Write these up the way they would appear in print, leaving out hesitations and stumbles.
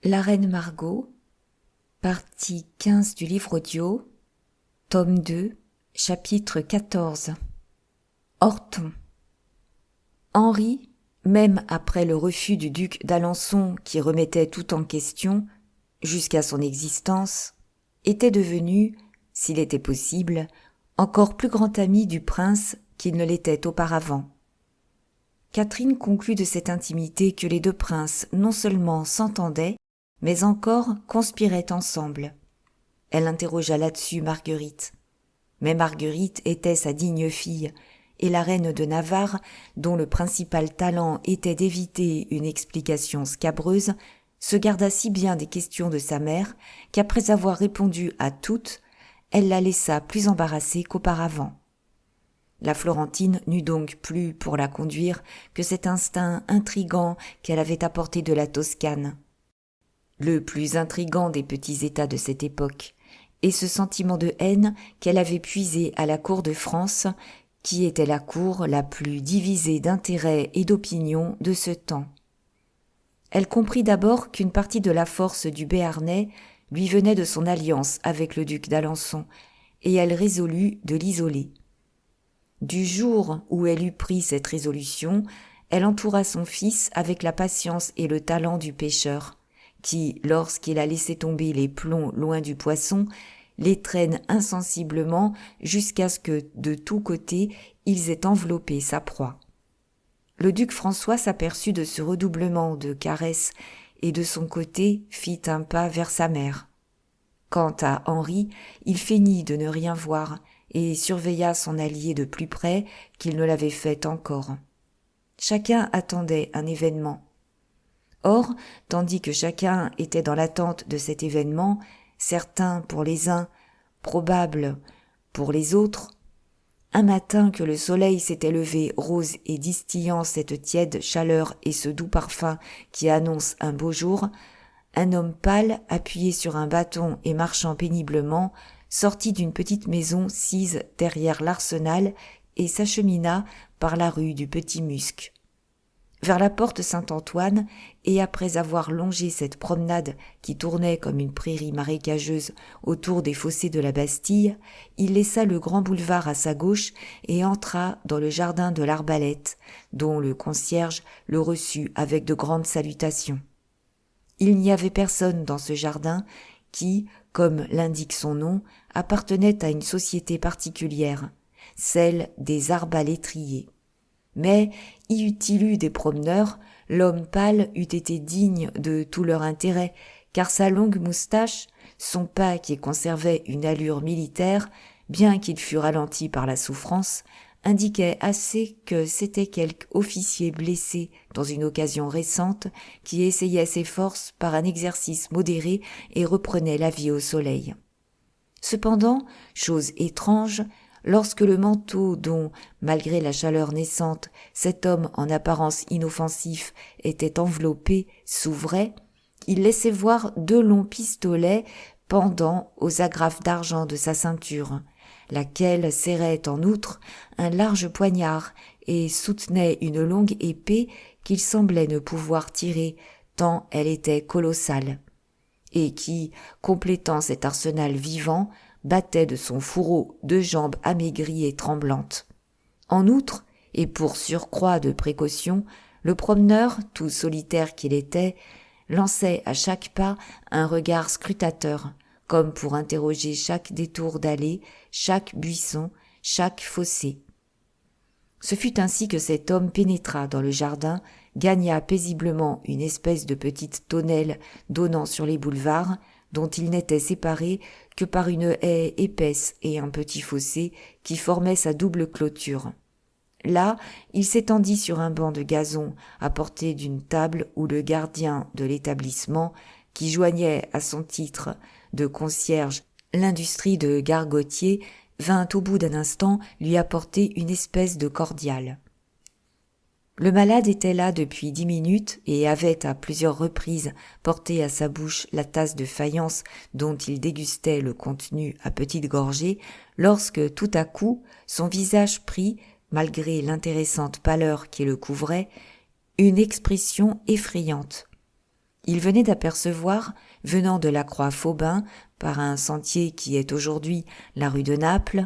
La Reine Margot, partie 15 du livre audio, tome 2, chapitre 14. Orton. Henri, même après le refus du duc d'Alençon qui remettait tout en question, jusqu'à son existence, était devenu, s'il était possible, encore plus grand ami du prince qu'il ne l'était auparavant. Catherine conclut de cette intimité que les deux princes non seulement s'entendaient, mais encore conspiraient ensemble. Elle interrogea là-dessus Marguerite. Mais Marguerite était sa digne fille, et la reine de Navarre, dont le principal talent était d'éviter une explication scabreuse, se garda si bien des questions de sa mère qu'après avoir répondu à toutes, elle la laissa plus embarrassée qu'auparavant. La Florentine n'eut donc plus pour la conduire que cet instinct intrigant qu'elle avait apporté de la Toscane, le plus intrigant des petits États de cette époque, et ce sentiment de haine qu'elle avait puisé à la cour de France, qui était la cour la plus divisée d'intérêts et d'opinions de ce temps. Elle comprit d'abord qu'une partie de la force du Béarnais lui venait de son alliance avec le duc d'Alençon, et elle résolut de l'isoler. Du jour où elle eut pris cette résolution, elle entoura son fils avec la patience et le talent du pêcheur, qui, lorsqu'il a laissé tomber les plombs loin du poisson, les traîne insensiblement jusqu'à ce que, de tous côtés, ils aient enveloppé sa proie. Le duc François s'aperçut de ce redoublement de caresses et de son côté fit un pas vers sa mère. Quant à Henri, il feignit de ne rien voir et surveilla son allié de plus près qu'il ne l'avait fait encore. Chacun attendait un événement. Or, tandis que chacun était dans l'attente de cet événement, certain pour les uns, probable pour les autres, un matin que le soleil s'était levé rose et distillant cette tiède chaleur et ce doux parfum qui annonce un beau jour, un homme pâle, appuyé sur un bâton et marchant péniblement, sortit d'une petite maison sise derrière l'arsenal et s'achemina par la rue du Petit-Musc. Vers la porte Saint-Antoine, et après avoir longé cette promenade qui tournait comme une prairie marécageuse autour des fossés de la Bastille, il laissa le grand boulevard à sa gauche et entra dans le jardin de l'Arbalète, dont le concierge le reçut avec de grandes salutations. Il n'y avait personne dans ce jardin qui, comme l'indique son nom, appartenait à une société particulière, celle des arbalétriers. Mais, y eût-il eu des promeneurs, l'homme pâle eût été digne de tout leur intérêt, car sa longue moustache, son pas qui conservait une allure militaire, bien qu'il fût ralenti par la souffrance, indiquait assez que c'était quelque officier blessé dans une occasion récente qui essayait ses forces par un exercice modéré et reprenait la vie au soleil. Cependant, chose étrange, lorsque le manteau dont, malgré la chaleur naissante, cet homme en apparence inoffensif était enveloppé s'ouvrait, il laissait voir 2 longs pistolets pendant aux agrafes d'argent de sa ceinture, laquelle serrait en outre un large poignard et soutenait une longue épée qu'il semblait ne pouvoir tirer tant elle était colossale, et qui, complétant cet arsenal vivant, battait de son fourreau 2 jambes amaigries et tremblantes. En outre, et pour surcroît de précaution, le promeneur, tout solitaire qu'il était, lançait à chaque pas un regard scrutateur, comme pour interroger chaque détour d'allée, chaque buisson, chaque fossé. Ce fut ainsi que cet homme pénétra dans le jardin, gagna paisiblement une espèce de petite tonnelle donnant sur les boulevards, dont il n'était séparé que par une haie épaisse et un petit fossé qui formait sa double clôture. Là, il s'étendit sur un banc de gazon à portée d'une table où le gardien de l'établissement, qui joignait à son titre de concierge l'industrie de gargotier, vint au bout d'un instant lui apporter une espèce de cordial. Le malade était là depuis 10 minutes et avait à plusieurs reprises porté à sa bouche la tasse de faïence dont il dégustait le contenu à petites gorgées, lorsque tout à coup son visage prit, malgré l'intéressante pâleur qui le couvrait, une expression effrayante. Il venait d'apercevoir, venant de la croix Faubin, par un sentier qui est aujourd'hui la rue de Naples,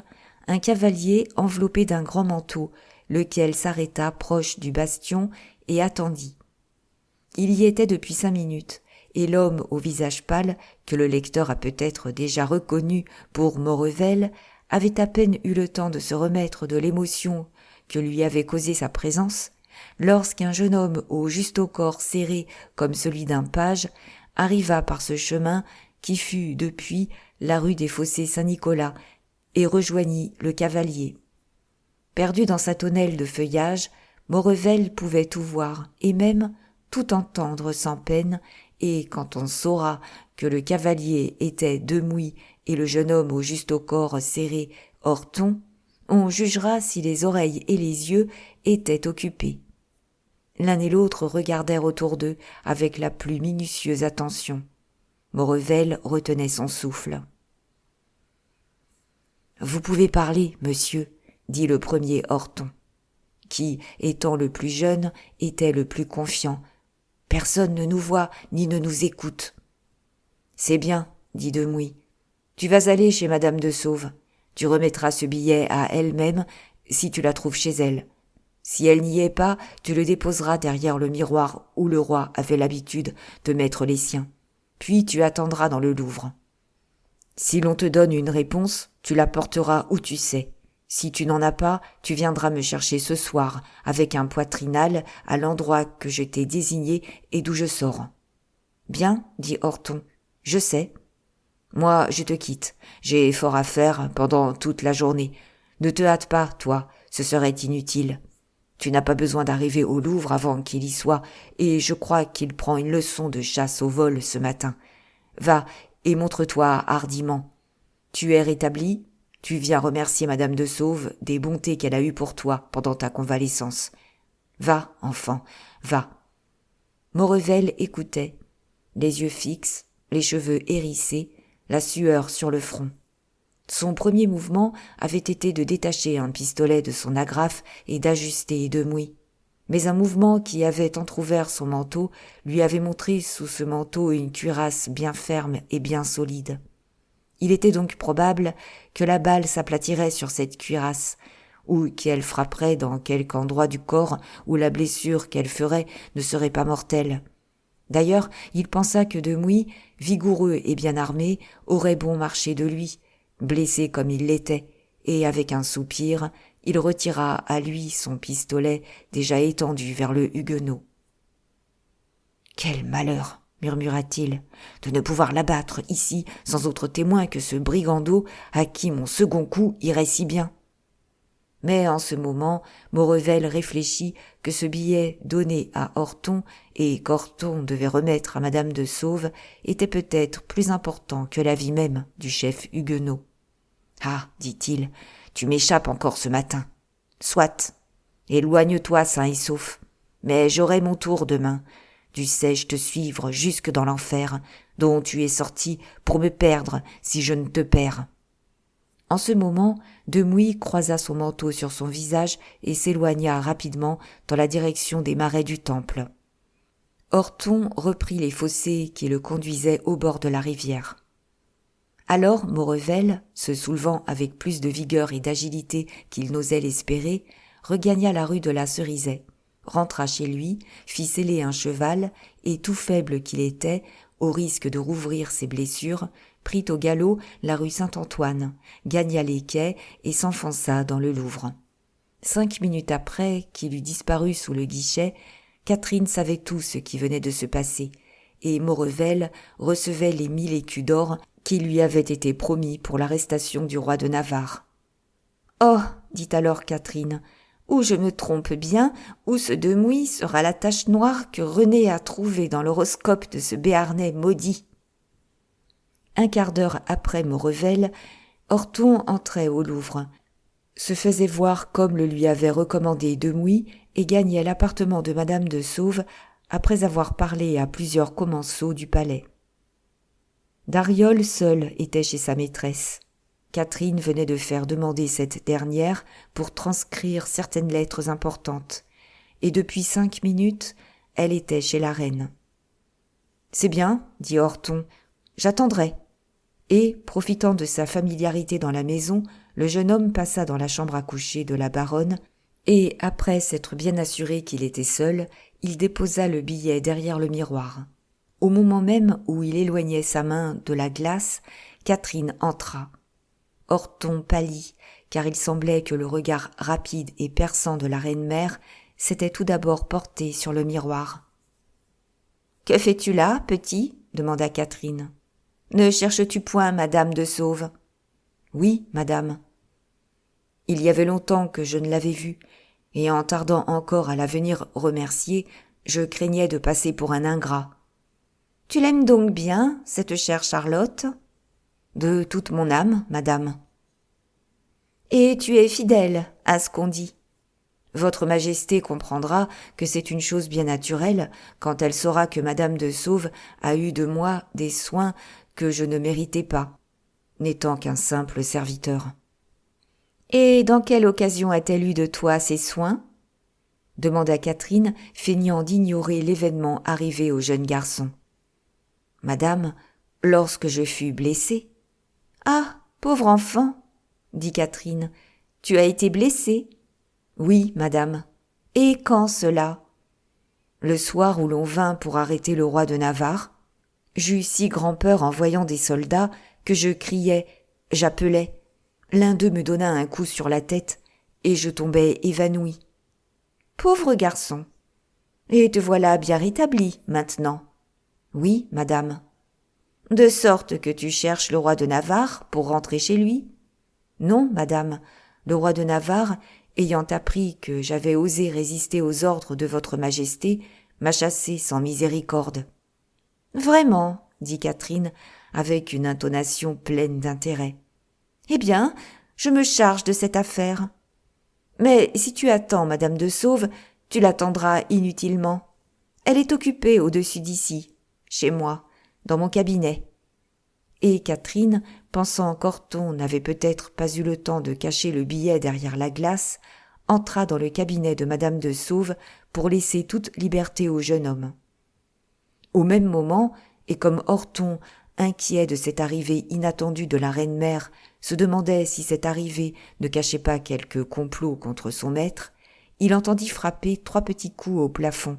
un cavalier enveloppé d'un grand manteau, lequel s'arrêta proche du bastion et attendit. Il y était depuis 5 minutes, et l'homme au visage pâle, que le lecteur a peut-être déjà reconnu pour Maurevel, avait à peine eu le temps de se remettre de l'émotion que lui avait causée sa présence, lorsqu'un jeune homme au justaucorps serré comme celui d'un page arriva par ce chemin qui fut depuis la rue des Fossés Saint-Nicolas et rejoignit le cavalier. Perdu dans sa tonnelle de feuillage, Maurevel pouvait tout voir et même tout entendre sans peine, et quand on saura que le cavalier était Demouy et le jeune homme au justaucorps serré Orton, on jugera si les oreilles et les yeux étaient occupés. L'un et l'autre regardèrent autour d'eux avec la plus minutieuse attention. Maurevel retenait son souffle. « Vous pouvez parler, monsieur, » dit le premier Orton, qui, étant le plus jeune, était le plus confiant. « Personne ne nous voit ni ne nous écoute. »« C'est bien, » dit Demouy. « Tu vas aller chez madame de Sauve. Tu remettras ce billet à elle-même si tu la trouves chez elle. Si elle n'y est pas, tu le déposeras derrière le miroir où le roi avait l'habitude de mettre les siens. Puis tu attendras dans le Louvre. Si l'on te donne une réponse, tu la porteras où tu sais. Si tu n'en as pas, tu viendras me chercher ce soir avec un poitrinal à l'endroit que je t'ai désigné et d'où je sors. »« Bien, » dit Orton, « je sais. Moi, je te quitte. J'ai fort à faire pendant toute la journée. Ne te hâte pas, toi, ce serait inutile. Tu n'as pas besoin d'arriver au Louvre avant qu'il y soit, et je crois qu'il prend une leçon de chasse au vol ce matin. Va et montre-toi hardiment. Tu es rétabli, tu viens remercier madame de Sauve des bontés qu'elle a eues pour toi pendant ta convalescence. Va, enfant, va. » Maurevel écoutait, les yeux fixes, les cheveux hérissés, la sueur sur le front. Son premier mouvement avait été de détacher un pistolet de son agrafe et d'ajuster Demouy. Mais un mouvement qui avait entr'ouvert son manteau lui avait montré sous ce manteau une cuirasse bien ferme et bien solide. Il était donc probable que la balle s'aplatirait sur cette cuirasse, ou qu'elle frapperait dans quelque endroit du corps où la blessure qu'elle ferait ne serait pas mortelle. D'ailleurs, il pensa que Demouy, vigoureux et bien armé, aurait bon marché de lui, blessé comme il l'était, et avec un soupir, il retira à lui son pistolet déjà étendu vers le huguenot. « Quel malheur !» murmura-t-il, « de ne pouvoir l'abattre ici sans autre témoin que ce brigando à qui mon second coup irait si bien. » Mais en ce moment, Maurevel réfléchit que ce billet donné à Orton et qu'Orton devait remettre à madame de Sauve était peut-être plus important que la vie même du chef huguenot. « Ah, dit-il, tu m'échappes encore ce matin. Soit, éloigne-toi sain et sauf, mais j'aurai mon tour demain. Dussé-je te suivre jusque dans l'enfer, dont tu es sorti pour me perdre si je ne te perds. » En ce moment, Demouy croisa son manteau sur son visage et s'éloigna rapidement dans la direction des marais du Temple. Orton reprit les fossés qui le conduisaient au bord de la rivière. Alors Maurevel, se soulevant avec plus de vigueur et d'agilité qu'il n'osait l'espérer, regagna la rue de la Cerisaie, rentra chez lui, fit seller un cheval et, tout faible qu'il était, au risque de rouvrir ses blessures, prit au galop la rue Saint-Antoine, gagna les quais et s'enfonça dans le Louvre. 5 minutes après qu'il eut disparu sous le guichet, Catherine savait tout ce qui venait de se passer, et Maurevel recevait les 1000 écus d'or qui lui avaient été promis pour l'arrestation du roi de Navarre. « Oh » dit alors Catherine, « ou je me trompe bien, ou ce Demouy sera la tache noire que René a trouvée dans l'horoscope de ce Béarnais maudit. » Un quart d'heure après Maurevel, Orton entrait au Louvre, se faisait voir comme le lui avait recommandé Demouy et gagnait l'appartement de madame de Sauve après avoir parlé à plusieurs commensaux du palais. Dariol seul était chez sa maîtresse. Catherine venait de faire demander cette dernière pour transcrire certaines lettres importantes, et depuis 5 minutes, elle était chez la reine. C'est bien, dit Horton, j'attendrai. Et, profitant de sa familiarité dans la maison, le jeune homme passa dans la chambre à coucher de la baronne, et, après s'être bien assuré qu'il était seul, il déposa le billet derrière le miroir. Au moment même où il éloignait sa main de la glace, Catherine entra. Horton pâlit, car il semblait que le regard rapide et perçant de la reine-mère s'était tout d'abord porté sur le miroir. « Que fais-tu là, petit ?» demanda Catherine. « Ne cherches-tu point madame de Sauve ?»« Oui, madame. » Il y avait longtemps que je ne l'avais vue, et en tardant encore à la venir remercier, je craignais de passer pour un ingrat. « Tu l'aimes donc bien, cette chère Charlotte ?»« De toute mon âme, madame. »« Et tu es fidèle à ce qu'on dit. Votre Majesté comprendra que c'est une chose bien naturelle quand elle saura que madame de Sauve a eu de moi des soins que je ne méritais pas, n'étant qu'un simple serviteur. »« Et dans quelle occasion a-t-elle eu de toi ces soins ?» demanda Catherine, feignant d'ignorer l'événement arrivé au jeune garçon. « Madame, lorsque je fus blessée. »« Ah, pauvre enfant !» dit Catherine. « Tu as été blessée ?»« Oui, madame. »« Et quand cela ?»« Le soir où l'on vint pour arrêter le roi de Navarre. J'eus si grand-peur en voyant des soldats que je criais, j'appelais. L'un d'eux me donna un coup sur la tête, et je tombai évanouie. Pauvre garçon. Et te voilà bien rétabli, maintenant. Oui, madame. De sorte que tu cherches le roi de Navarre pour rentrer chez lui? Non, madame. Le roi de Navarre, ayant appris que j'avais osé résister aux ordres de votre Majesté, m'a chassé sans miséricorde. Vraiment, dit Catherine, avec une intonation pleine d'intérêt. Eh bien, je me charge de cette affaire. Mais si tu attends madame de Sauve, tu l'attendras inutilement. Elle est occupée au-dessus d'ici, chez moi, dans mon cabinet. Et Catherine, pensant qu'Horton n'avait peut-être pas eu le temps de cacher le billet derrière la glace, entra dans le cabinet de madame de Sauve pour laisser toute liberté au jeune homme. Au même moment, et comme Horton, inquiet de cette arrivée inattendue de la reine-mère, se demandait si cette arrivée ne cachait pas quelque complot contre son maître, il entendit frapper 3 petits coups au plafond.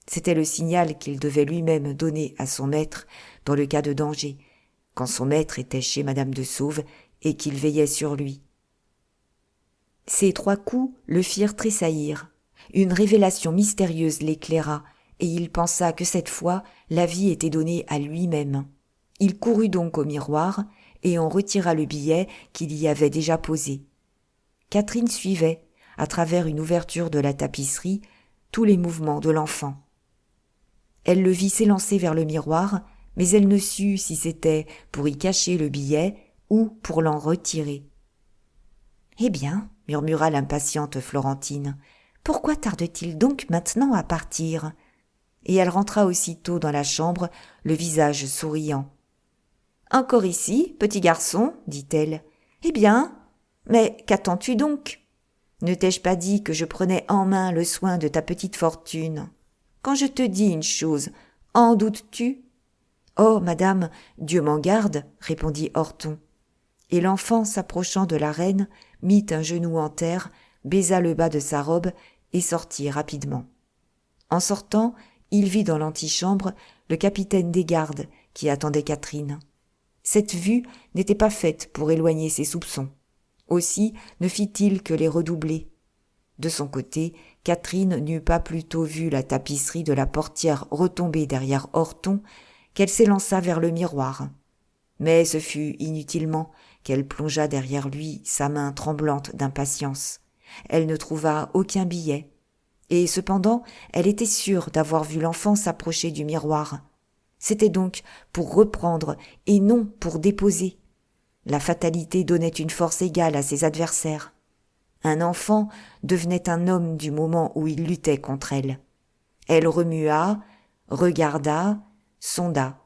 C'était le signal qu'il devait lui-même donner à son maître dans le cas de danger, quand son maître était chez madame de Sauve et qu'il veillait sur lui. Ces 3 coups le firent tressaillir. Une révélation mystérieuse l'éclaira, et il pensa que cette fois, la vie était donnée à lui-même. Il courut donc au miroir et en retira le billet qu'il y avait déjà posé. Catherine suivait, à travers une ouverture de la tapisserie, tous les mouvements de l'enfant. Elle le vit s'élancer vers le miroir, mais elle ne sut si c'était pour y cacher le billet ou pour l'en retirer. « Eh bien, murmura l'impatiente Florentine, pourquoi tarde-t-il donc maintenant à partir ?» Et elle rentra aussitôt dans la chambre, le visage souriant. « Encore ici, petit garçon ?» dit-elle. « Eh bien, mais qu'attends-tu donc ? Ne t'ai-je pas dit que je prenais en main le soin de ta petite fortune ? Quand je te dis une chose, en doutes-tu ? » « Oh, madame, Dieu m'en garde !» répondit Horton. Et l'enfant, s'approchant de la reine, mit un genou en terre, baisa le bas de sa robe et sortit rapidement. En sortant, il vit dans l'antichambre le capitaine des gardes qui attendait Catherine. Cette vue n'était pas faite pour éloigner ses soupçons. Aussi ne fit-il que les redoubler. De son côté, Catherine n'eut pas plutôt vu la tapisserie de la portière retomber derrière Horton qu'elle s'élança vers le miroir. Mais ce fut inutilement qu'elle plongea derrière lui sa main tremblante d'impatience. Elle ne trouva aucun billet. Et cependant, elle était sûre d'avoir vu l'enfant s'approcher du miroir. C'était donc pour reprendre et non pour déposer. La fatalité donnait une force égale à ses adversaires. Un enfant devenait un homme du moment où il luttait contre elle. Elle remua, regarda, sonda.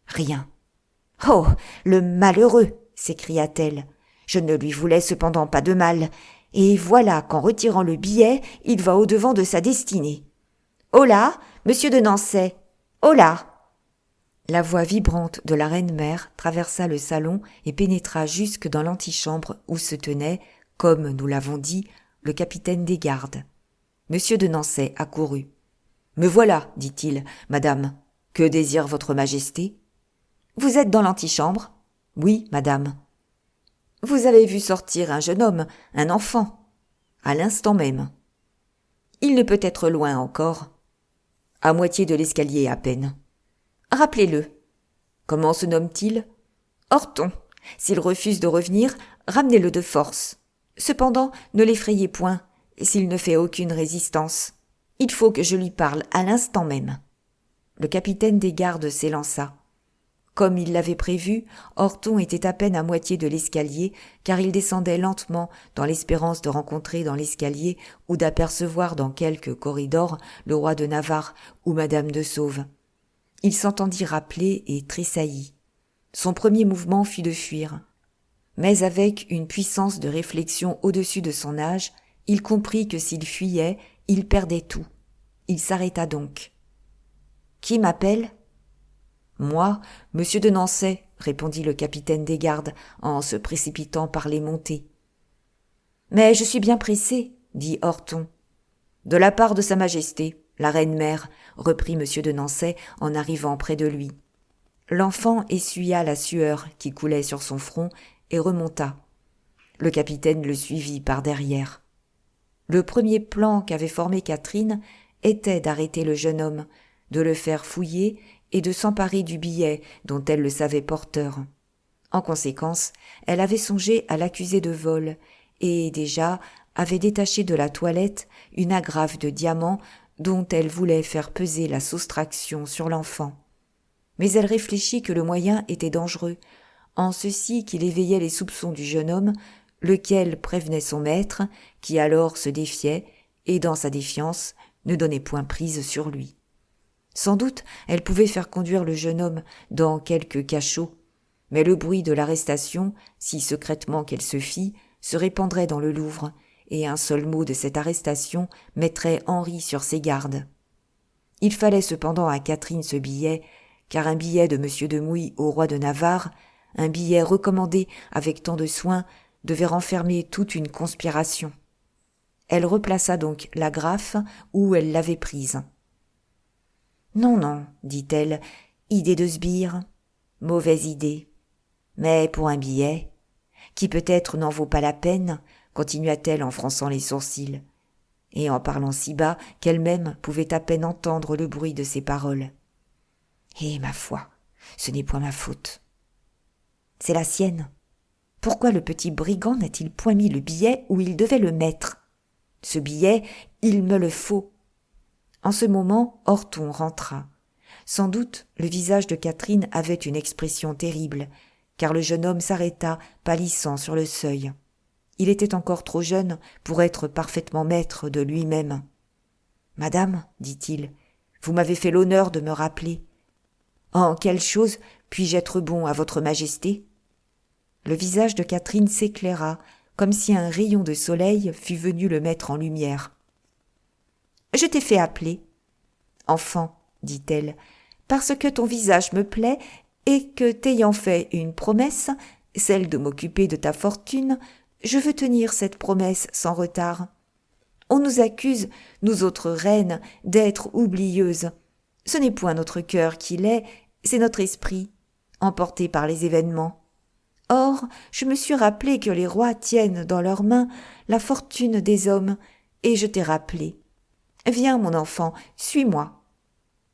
Rien. « Oh, le malheureux !» s'écria-t-elle. « Je ne lui voulais cependant pas de mal. Et voilà qu'en retirant le billet, il va au-devant de sa destinée. Holà, monsieur de Nancey, holà !» La voix vibrante de la reine-mère traversa le salon et pénétra jusque dans l'antichambre où se tenait, comme nous l'avons dit, le capitaine des gardes. Monsieur de Nancey accourut. « Me voilà, dit-il, madame. Que désire votre majesté ?»« Vous êtes dans l'antichambre ?»« Oui, madame. »« Vous avez vu sortir un jeune homme, un enfant. »« À l'instant même. »« Il ne peut être loin encore. »« À moitié de l'escalier à peine. »« Rappelez-le. »« Comment se nomme-t-il ?»« Orton. S'il refuse de revenir, ramenez-le de force. Cependant, ne l'effrayez point, s'il ne fait aucune résistance. Il faut que je lui parle à l'instant même. » Le capitaine des gardes s'élança. Comme il l'avait prévu, Orton était à peine à moitié de l'escalier, car il descendait lentement dans l'espérance de rencontrer dans l'escalier ou d'apercevoir dans quelque corridor le roi de Navarre ou madame de Sauve. Il s'entendit rappeler et tressaillit. Son premier mouvement fut de fuir. Mais avec une puissance de réflexion au-dessus de son âge, il comprit que s'il fuyait, il perdait tout. Il s'arrêta donc. « Qui m'appelle ?»« Moi, monsieur de Nancey, » répondit le capitaine des gardes en se précipitant par les montées. « Mais je suis bien pressé, » dit Orton. « De la part de sa majesté, la reine-mère, » reprit monsieur de Nancey en arrivant près de lui. L'enfant essuya la sueur qui coulait sur son front et remonta. Le capitaine le suivit par derrière. Le premier plan qu'avait formé Catherine était d'arrêter le jeune homme, de le faire fouiller et de s'emparer du billet dont elle le savait porteur. En conséquence, elle avait songé à l'accuser de vol et déjà avait détaché de la toilette une agrafe de diamants dont elle voulait faire peser la soustraction sur l'enfant. Mais elle réfléchit que le moyen était dangereux, en ceci qu'il éveillait les soupçons du jeune homme, lequel prévenait son maître, qui alors se défiait, et dans sa défiance, ne donnait point prise sur lui. Sans doute, elle pouvait faire conduire le jeune homme dans quelque cachot, mais le bruit de l'arrestation, si secrètement qu'elle se fît, se répandrait dans le Louvre, et un seul mot de cette arrestation mettrait Henri sur ses gardes. Il fallait cependant à Catherine ce billet, car un billet de M. de Mouy au roi de Navarre, un billet recommandé avec tant de soin, devait renfermer toute une conspiration. Elle replaça donc l'agrafe où elle l'avait prise. « Non, non, dit-elle, idée de sbire, mauvaise idée. Mais pour un billet, qui peut-être n'en vaut pas la peine, continua-t-elle en fronçant les sourcils, et en parlant si bas qu'elle-même pouvait à peine entendre le bruit de ses paroles. Eh, ma foi, ce n'est point ma faute. C'est la sienne. Pourquoi le petit brigand n'a-t-il point mis le billet où il devait le mettre? Ce billet, il me le faut. En ce moment, Orton rentra. Sans doute, le visage de Catherine avait une expression terrible, car le jeune homme s'arrêta, pâlissant sur le seuil. Il était encore trop jeune pour être parfaitement maître de lui-même. « Madame, dit-il, vous m'avez fait l'honneur de me rappeler. En quelle chose puis-je être bon à votre majesté ?» Le visage de Catherine s'éclaira, comme si un rayon de soleil fût venu le mettre en lumière. « Je t'ai fait appeler. »« Enfant, dit-elle, parce que ton visage me plaît et que, t'ayant fait une promesse, celle de m'occuper de ta fortune, je veux tenir cette promesse sans retard. On nous accuse, nous autres reines, d'être oublieuses. Ce n'est point notre cœur qui l'est, c'est notre esprit, emporté par les événements. Or, je me suis rappelé que les rois tiennent dans leurs mains la fortune des hommes, et je t'ai rappelé. Viens, mon enfant, suis-moi. »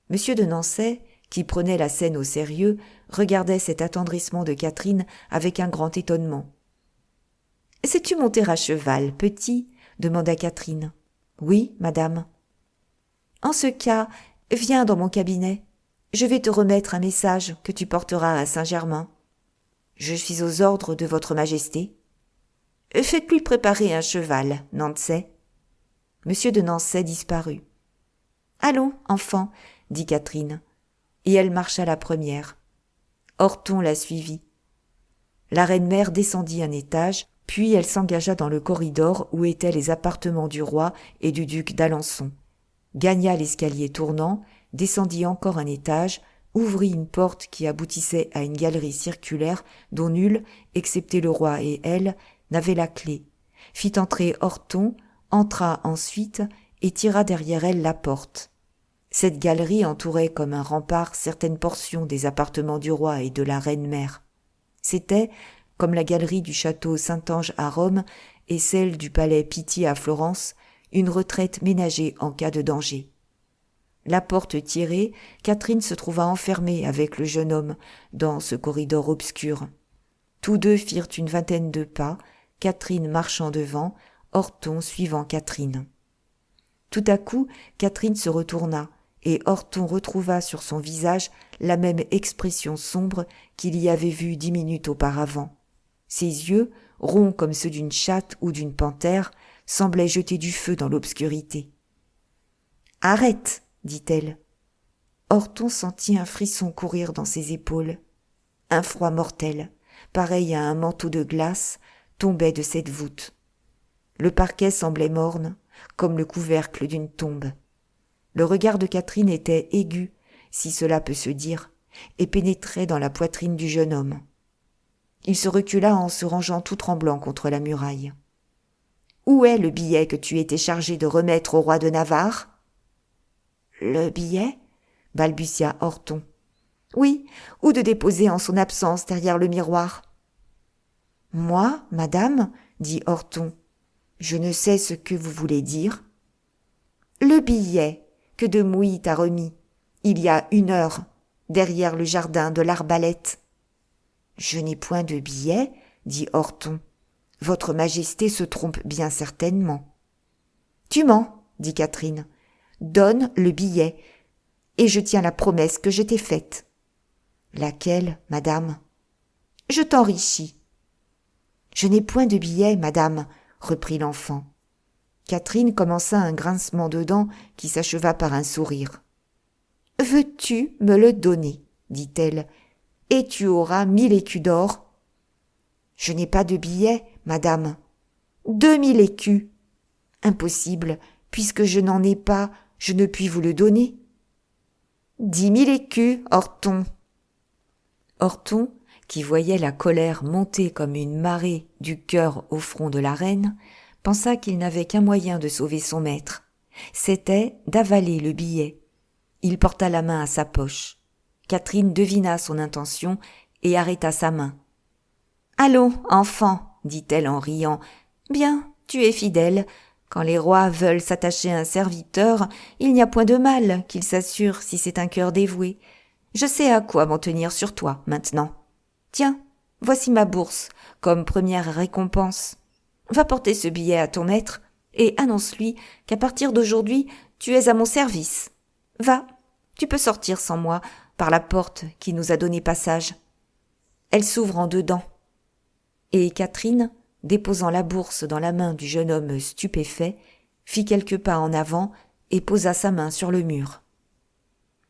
Monsieur de Nancey, qui prenait la scène au sérieux, regardait cet attendrissement de Catherine avec un grand étonnement. « Sais-tu monter à cheval, petit ?» demanda Catherine. « Oui, madame. »« En ce cas, viens dans mon cabinet. Je vais te remettre un message que tu porteras à Saint-Germain. Je suis aux ordres de votre majesté. Faites-lui préparer un cheval, Nancey. » Monsieur de Nancey disparut. « Allons, enfant, » dit Catherine, et elle marcha la première. Orton la suivit. La reine-mère descendit un étage, puis elle s'engagea dans le corridor où étaient les appartements du roi et du duc d'Alençon, gagna l'escalier tournant, descendit encore un étage, ouvrit une porte qui aboutissait à une galerie circulaire dont nul, excepté le roi et elle, n'avait la clé, fit entrer Orton, entra ensuite et tira derrière elle la porte. Cette galerie entourait comme un rempart certaines portions des appartements du roi et de la reine-mère. C'était, comme la galerie du château Saint-Ange à Rome et celle du palais Pitti à Florence, une retraite ménagée en cas de danger. La porte tirée, Catherine se trouva enfermée avec le jeune homme dans ce corridor obscur. Tous deux firent une vingtaine de pas, Catherine marchant devant, Orton suivant Catherine. Tout à coup, Catherine se retourna, et Orton retrouva sur son visage la même expression sombre qu'il y avait vue 10 minutes auparavant. Ses yeux, ronds comme ceux d'une chatte ou d'une panthère, semblaient jeter du feu dans l'obscurité. « Arrête !» dit-elle. Orton sentit un frisson courir dans ses épaules. Un froid mortel, pareil à un manteau de glace, tombait de cette voûte. Le parquet semblait morne, comme le couvercle d'une tombe. Le regard de Catherine était aigu, si cela peut se dire, et pénétrait dans la poitrine du jeune homme. Il se recula en se rangeant tout tremblant contre la muraille. « Où est le billet que tu étais chargé de remettre au roi de Navarre ?»« Le billet ?» balbutia Orton. « Oui, ou de déposer en son absence derrière le miroir. »« Moi, madame, dit Orton, je ne sais ce que vous voulez dire. »« Le billet que de Mouy t'a remis, il y a 1 heure, derrière le jardin de l'Arbalète. »« Je n'ai point de billet, dit Orton. Votre Majesté se trompe bien certainement. »« Tu mens, dit Catherine. Donne le billet, et je tiens la promesse que je t'ai faite. »« Laquelle, madame ? » ?»« Je t'enrichis. »« Je n'ai point de billet, madame, reprit l'enfant. Catherine commença un grincement de dents qui s'acheva par un sourire. « Veux-tu me le donner, dit-elle, et tu auras 1000 écus d'or. »« Je n'ai pas de billet, madame. »« 2000 écus. »« Impossible, puisque je n'en ai pas, je ne puis vous le donner. »« 10 000 écus, Orton. » Orton, qui voyait la colère monter comme une marée du cœur au front de la reine, pensa qu'il n'avait qu'un moyen de sauver son maître. C'était d'avaler le billet. Il porta la main à sa poche. Catherine devina son intention et arrêta sa main. « Allons, enfant, dit-elle en riant. Bien, tu es fidèle. Quand les rois veulent s'attacher à un serviteur, il n'y a point de mal qu'il s'assure si c'est un cœur dévoué. Je sais à quoi m'en tenir sur toi, maintenant. Tiens, voici ma bourse, comme première récompense. Va porter ce billet à ton maître et annonce-lui qu'à partir d'aujourd'hui, tu es à mon service. Va, tu peux sortir sans moi par la porte qui nous a donné passage. Elle s'ouvre en dedans. » Et Catherine, déposant la bourse dans la main du jeune homme stupéfait, fit quelques pas en avant et posa sa main sur le mur.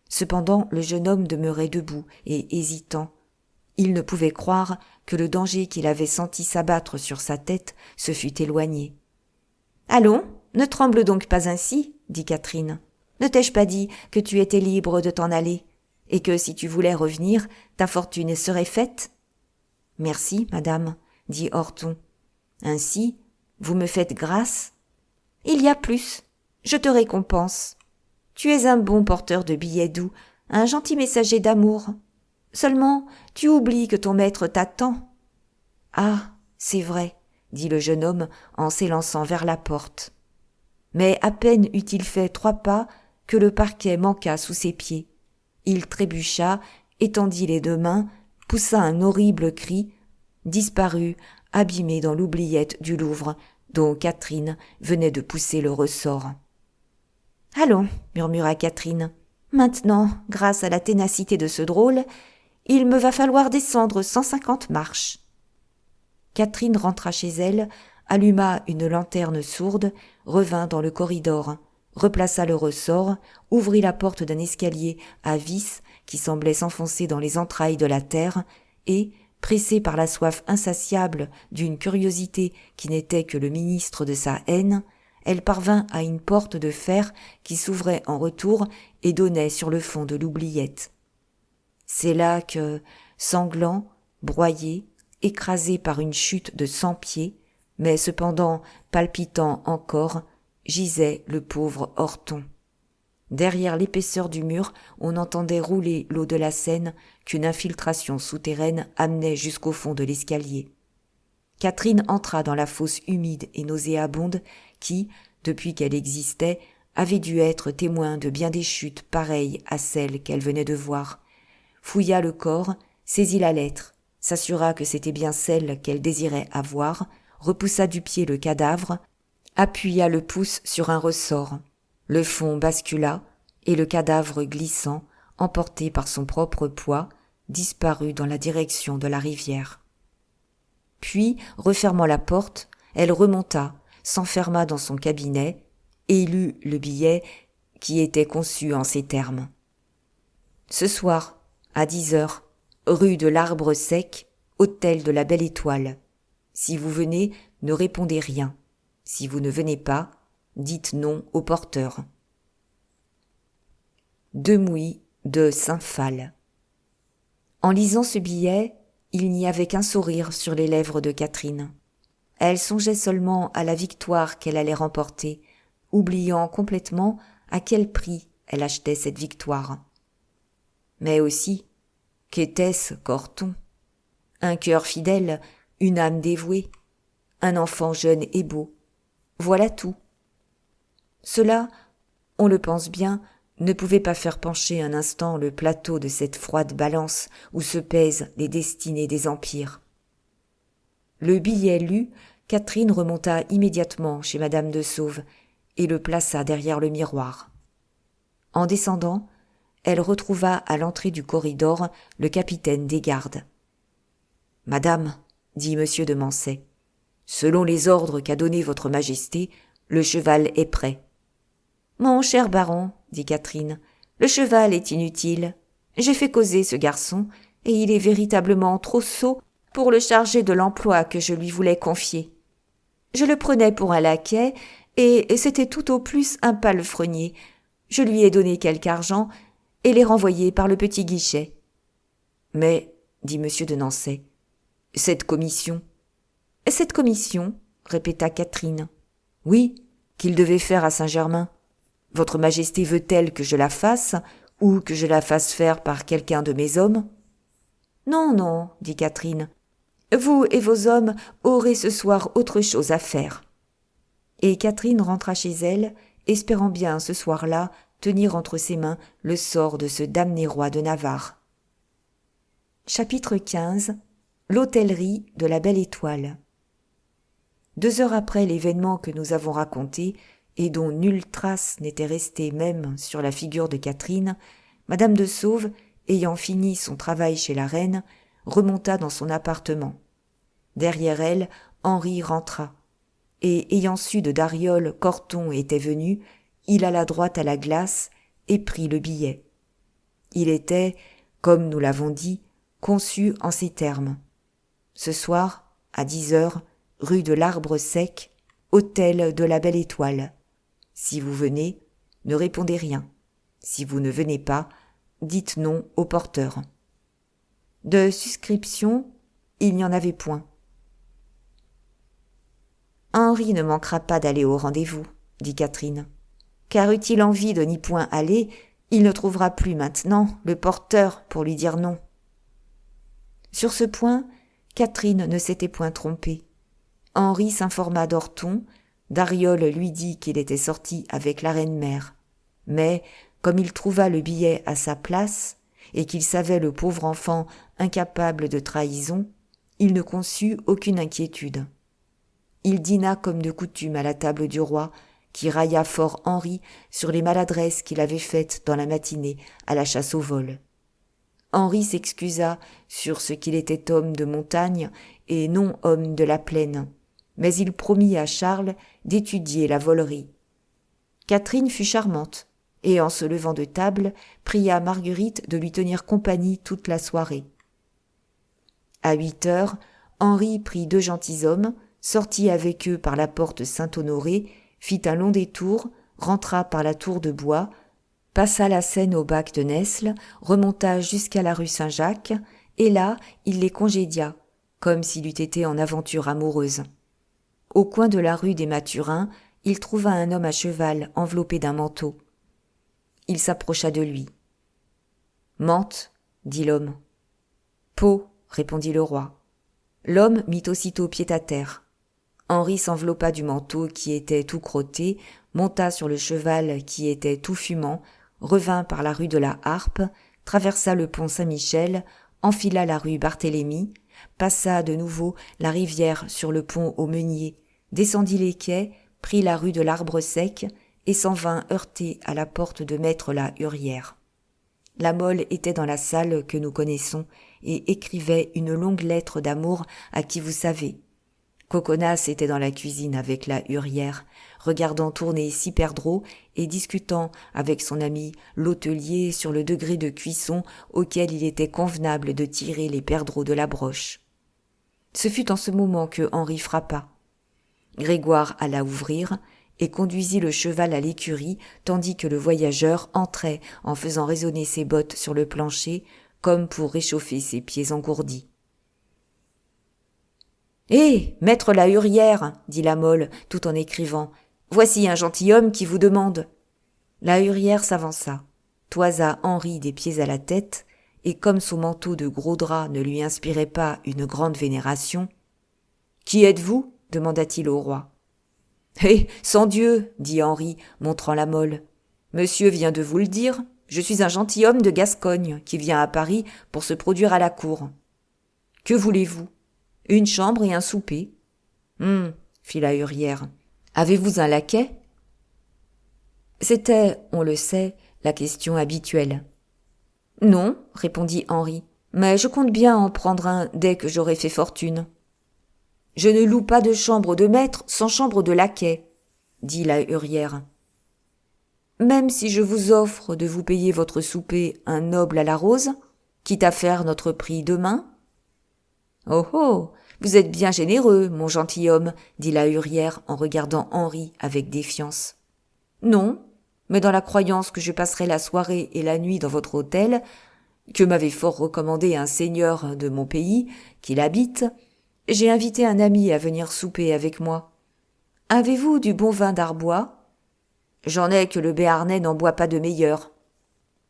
Cependant, le jeune homme demeurait debout et hésitant. Il ne pouvait croire que le danger qu'il avait senti s'abattre sur sa tête se fût éloigné. « Allons, ne tremble donc pas ainsi, dit Catherine. Ne t'ai-je pas dit que tu étais libre de t'en aller, et que si tu voulais revenir, ta fortune serait faite ?»« Merci, madame, dit Orton. Ainsi, vous me faites grâce ? Il y a plus, je te récompense. Tu es un bon porteur de billets doux, un gentil messager d'amour. Seulement, tu oublies que ton maître t'attend. »« Ah, c'est vrai, dit le jeune homme en s'élançant vers la porte. Mais à peine eut-il fait 3 pas que le parquet manqua sous ses pieds. Il trébucha, étendit les 2 mains, poussa un horrible cri, disparut, abîmé dans l'oubliette du Louvre, dont Catherine venait de pousser le ressort. « Allons, murmura Catherine, maintenant, grâce à la ténacité de ce drôle, il me va falloir descendre 150 marches. » Catherine rentra chez elle, alluma une lanterne sourde, revint dans le corridor, replaça le ressort, ouvrit la porte d'un escalier à vis qui semblait s'enfoncer dans les entrailles de la terre et, pressée par la soif insatiable d'une curiosité qui n'était que le ministre de sa haine, elle parvint à une porte de fer qui s'ouvrait en retour et donnait sur le fond de l'oubliette. C'est là que, sanglant, broyé, écrasé par une chute de 100 pieds, mais cependant palpitant encore, gisait le pauvre Horton. Derrière l'épaisseur du mur, on entendait rouler l'eau de la Seine qu'une infiltration souterraine amenait jusqu'au fond de l'escalier. Catherine entra dans la fosse humide et nauséabonde qui, depuis qu'elle existait, avait dû être témoin de bien des chutes pareilles à celles qu'elle venait de voir, fouilla le corps, saisit la lettre, s'assura que c'était bien celle qu'elle désirait avoir, repoussa du pied le cadavre, appuya le pouce sur un ressort. Le fond bascula, et le cadavre glissant, emporté par son propre poids, disparut dans la direction de la rivière. Puis, refermant la porte, elle remonta, s'enferma dans son cabinet, et lut le billet qui était conçu en ces termes. Ce soir, à 10h, rue de l'Arbre Sec, hôtel de la Belle Étoile. Si vous venez, ne répondez rien. Si vous ne venez pas, dites non au porteur. Demouy de Saint-Phal. En lisant ce billet, il n'y avait qu'un sourire sur les lèvres de Catherine. Elle songeait seulement à la victoire qu'elle allait remporter, oubliant complètement à quel prix elle achetait cette victoire. Mais aussi, qu'était-ce qu'Horton ? Un cœur fidèle, une âme dévouée, un enfant jeune et beau. Voilà tout. Cela, on le pense bien, ne pouvait pas faire pencher un instant le plateau de cette froide balance où se pèsent les destinées des empires. Le billet lu, Catherine remonta immédiatement chez Madame de Sauve et le plaça derrière le miroir. En descendant, elle retrouva à l'entrée du corridor le capitaine des gardes. « Madame, dit monsieur de Mansay, selon les ordres qu'a donnés votre majesté, le cheval est prêt. »« Mon cher baron, dit Catherine, le cheval est inutile. J'ai fait causer ce garçon, et il est véritablement trop sot pour le charger de l'emploi que je lui voulais confier. Je le prenais pour un laquais, et c'était tout au plus un palefrenier. Je lui ai donné quelque argent, et l'ai renvoyé par le petit guichet. »« Mais, dit monsieur de Nancey, cette commission. »« Cette commission, répéta Catherine. »« Oui, qu'il devait faire à Saint-Germain. Votre majesté veut-elle que je la fasse, ou que je la fasse faire par quelqu'un de mes hommes ?»« Non, non, dit Catherine. Vous et vos hommes aurez ce soir autre chose à faire. » Et Catherine rentra chez elle, espérant bien ce soir-là tenir entre ses mains le sort de ce damné roi de Navarre. Chapitre 15. L'hôtellerie de la Belle Étoile. 2 heures après l'événement que nous avons raconté, et dont nulle trace n'était restée même sur la figure de Catherine, Madame de Sauve, ayant fini son travail chez la reine, remonta dans son appartement. Derrière elle, Henri rentra, et ayant su de Dariol qu'Horton était venu, il alla droit à la glace et prit le billet. Il était, comme nous l'avons dit, conçu en ces termes. Ce soir, à 10h, rue de l'Arbre Sec, hôtel de la Belle Étoile. Si vous venez, ne répondez rien. Si vous ne venez pas, dites non au porteur. De suscription, il n'y en avait point. Henri ne manquera pas d'aller au rendez-vous, dit Catherine. Car eût-il envie de n'y point aller, il ne trouvera plus maintenant le porteur pour lui dire non. Sur ce point, Catherine ne s'était point trompée. Henri s'informa d'Horton, Dariol lui dit qu'il était sorti avec la reine-mère. Mais, comme il trouva le billet à sa place, et qu'il savait le pauvre enfant incapable de trahison, il ne conçut aucune inquiétude. Il dîna comme de coutume à la table du roi, qui railla fort Henri sur les maladresses qu'il avait faites dans la matinée à la chasse au vol. Henri s'excusa sur ce qu'il était homme de montagne et non homme de la plaine, mais il promit à Charles d'étudier la volerie. Catherine fut charmante, et en se levant de table, pria Marguerite de lui tenir compagnie toute la soirée. À 8h, Henri prit 2 gentilshommes, sortit avec eux par la porte Saint-Honoré, fit un long détour, rentra par la tour de bois, passa la Seine au bac de Nesle, remonta jusqu'à la rue Saint-Jacques, et là, il les congédia, comme s'il eût été en aventure amoureuse. Au coin de la rue des Mathurins, il trouva un homme à cheval enveloppé d'un manteau. Il s'approcha de lui. « Mente, » dit l'homme. « Peau, » répondit le roi. L'homme mit aussitôt pied à terre. Henri s'enveloppa du manteau qui était tout crotté, monta sur le cheval qui était tout fumant, revint par la rue de la Harpe, traversa le pont Saint-Michel, enfila la rue Barthélemy, passa de nouveau la rivière sur le pont aux Meuniers, descendit les quais, prit la rue de l'Arbre Sec et s'en vint heurter à la porte de maître la Hurière. La Mole était dans la salle que nous connaissons et écrivait une longue lettre d'amour à qui vous savez. Coconas était dans la cuisine avec la Hurière, regardant tourner six perdreaux et discutant avec son ami l'hôtelier sur le degré de cuisson auquel il était convenable de tirer les perdreaux de la broche. Ce fut en ce moment que Henri frappa. Grégoire alla ouvrir et conduisit le cheval à l'écurie tandis que le voyageur entrait en faisant résonner ses bottes sur le plancher comme pour réchauffer ses pieds engourdis. « Hé, maître la Hurière !» dit la Mole, tout en écrivant. « Voici un gentilhomme qui vous demande. » La Hurière s'avança, toisa Henri des pieds à la tête, et comme son manteau de gros drap ne lui inspirait pas une grande vénération, « Qui êtes-vous » demanda-t-il au roi. « Eh, sans Dieu !» dit Henri, montrant la Mole. « Monsieur vient de vous le dire, je suis un gentilhomme de Gascogne qui vient à Paris pour se produire à la cour. Que voulez-vous ? Une chambre et un souper. » Fit la Hurière. « Avez-vous un laquais ?» C'était, on le sait, la question habituelle. « Non, » répondit Henri, « mais je compte bien en prendre un dès que j'aurai fait fortune. »« Je ne loue pas de chambre de maître sans chambre de laquais, » dit la Hurière. « Même si je vous offre de vous payer votre souper un noble à la rose, quitte à faire notre prix demain ?»« Oh oh, vous êtes bien généreux, mon gentilhomme, » dit la Hurière en regardant Henri avec défiance. « Non, mais dans la croyance que je passerai la soirée et la nuit dans votre hôtel, que m'avait fort recommandé un seigneur de mon pays, qui l'habite, j'ai invité un ami à venir souper avec moi. Avez-vous du bon vin d'Arbois ? J'en ai que le Béarnais n'en boit pas de meilleur.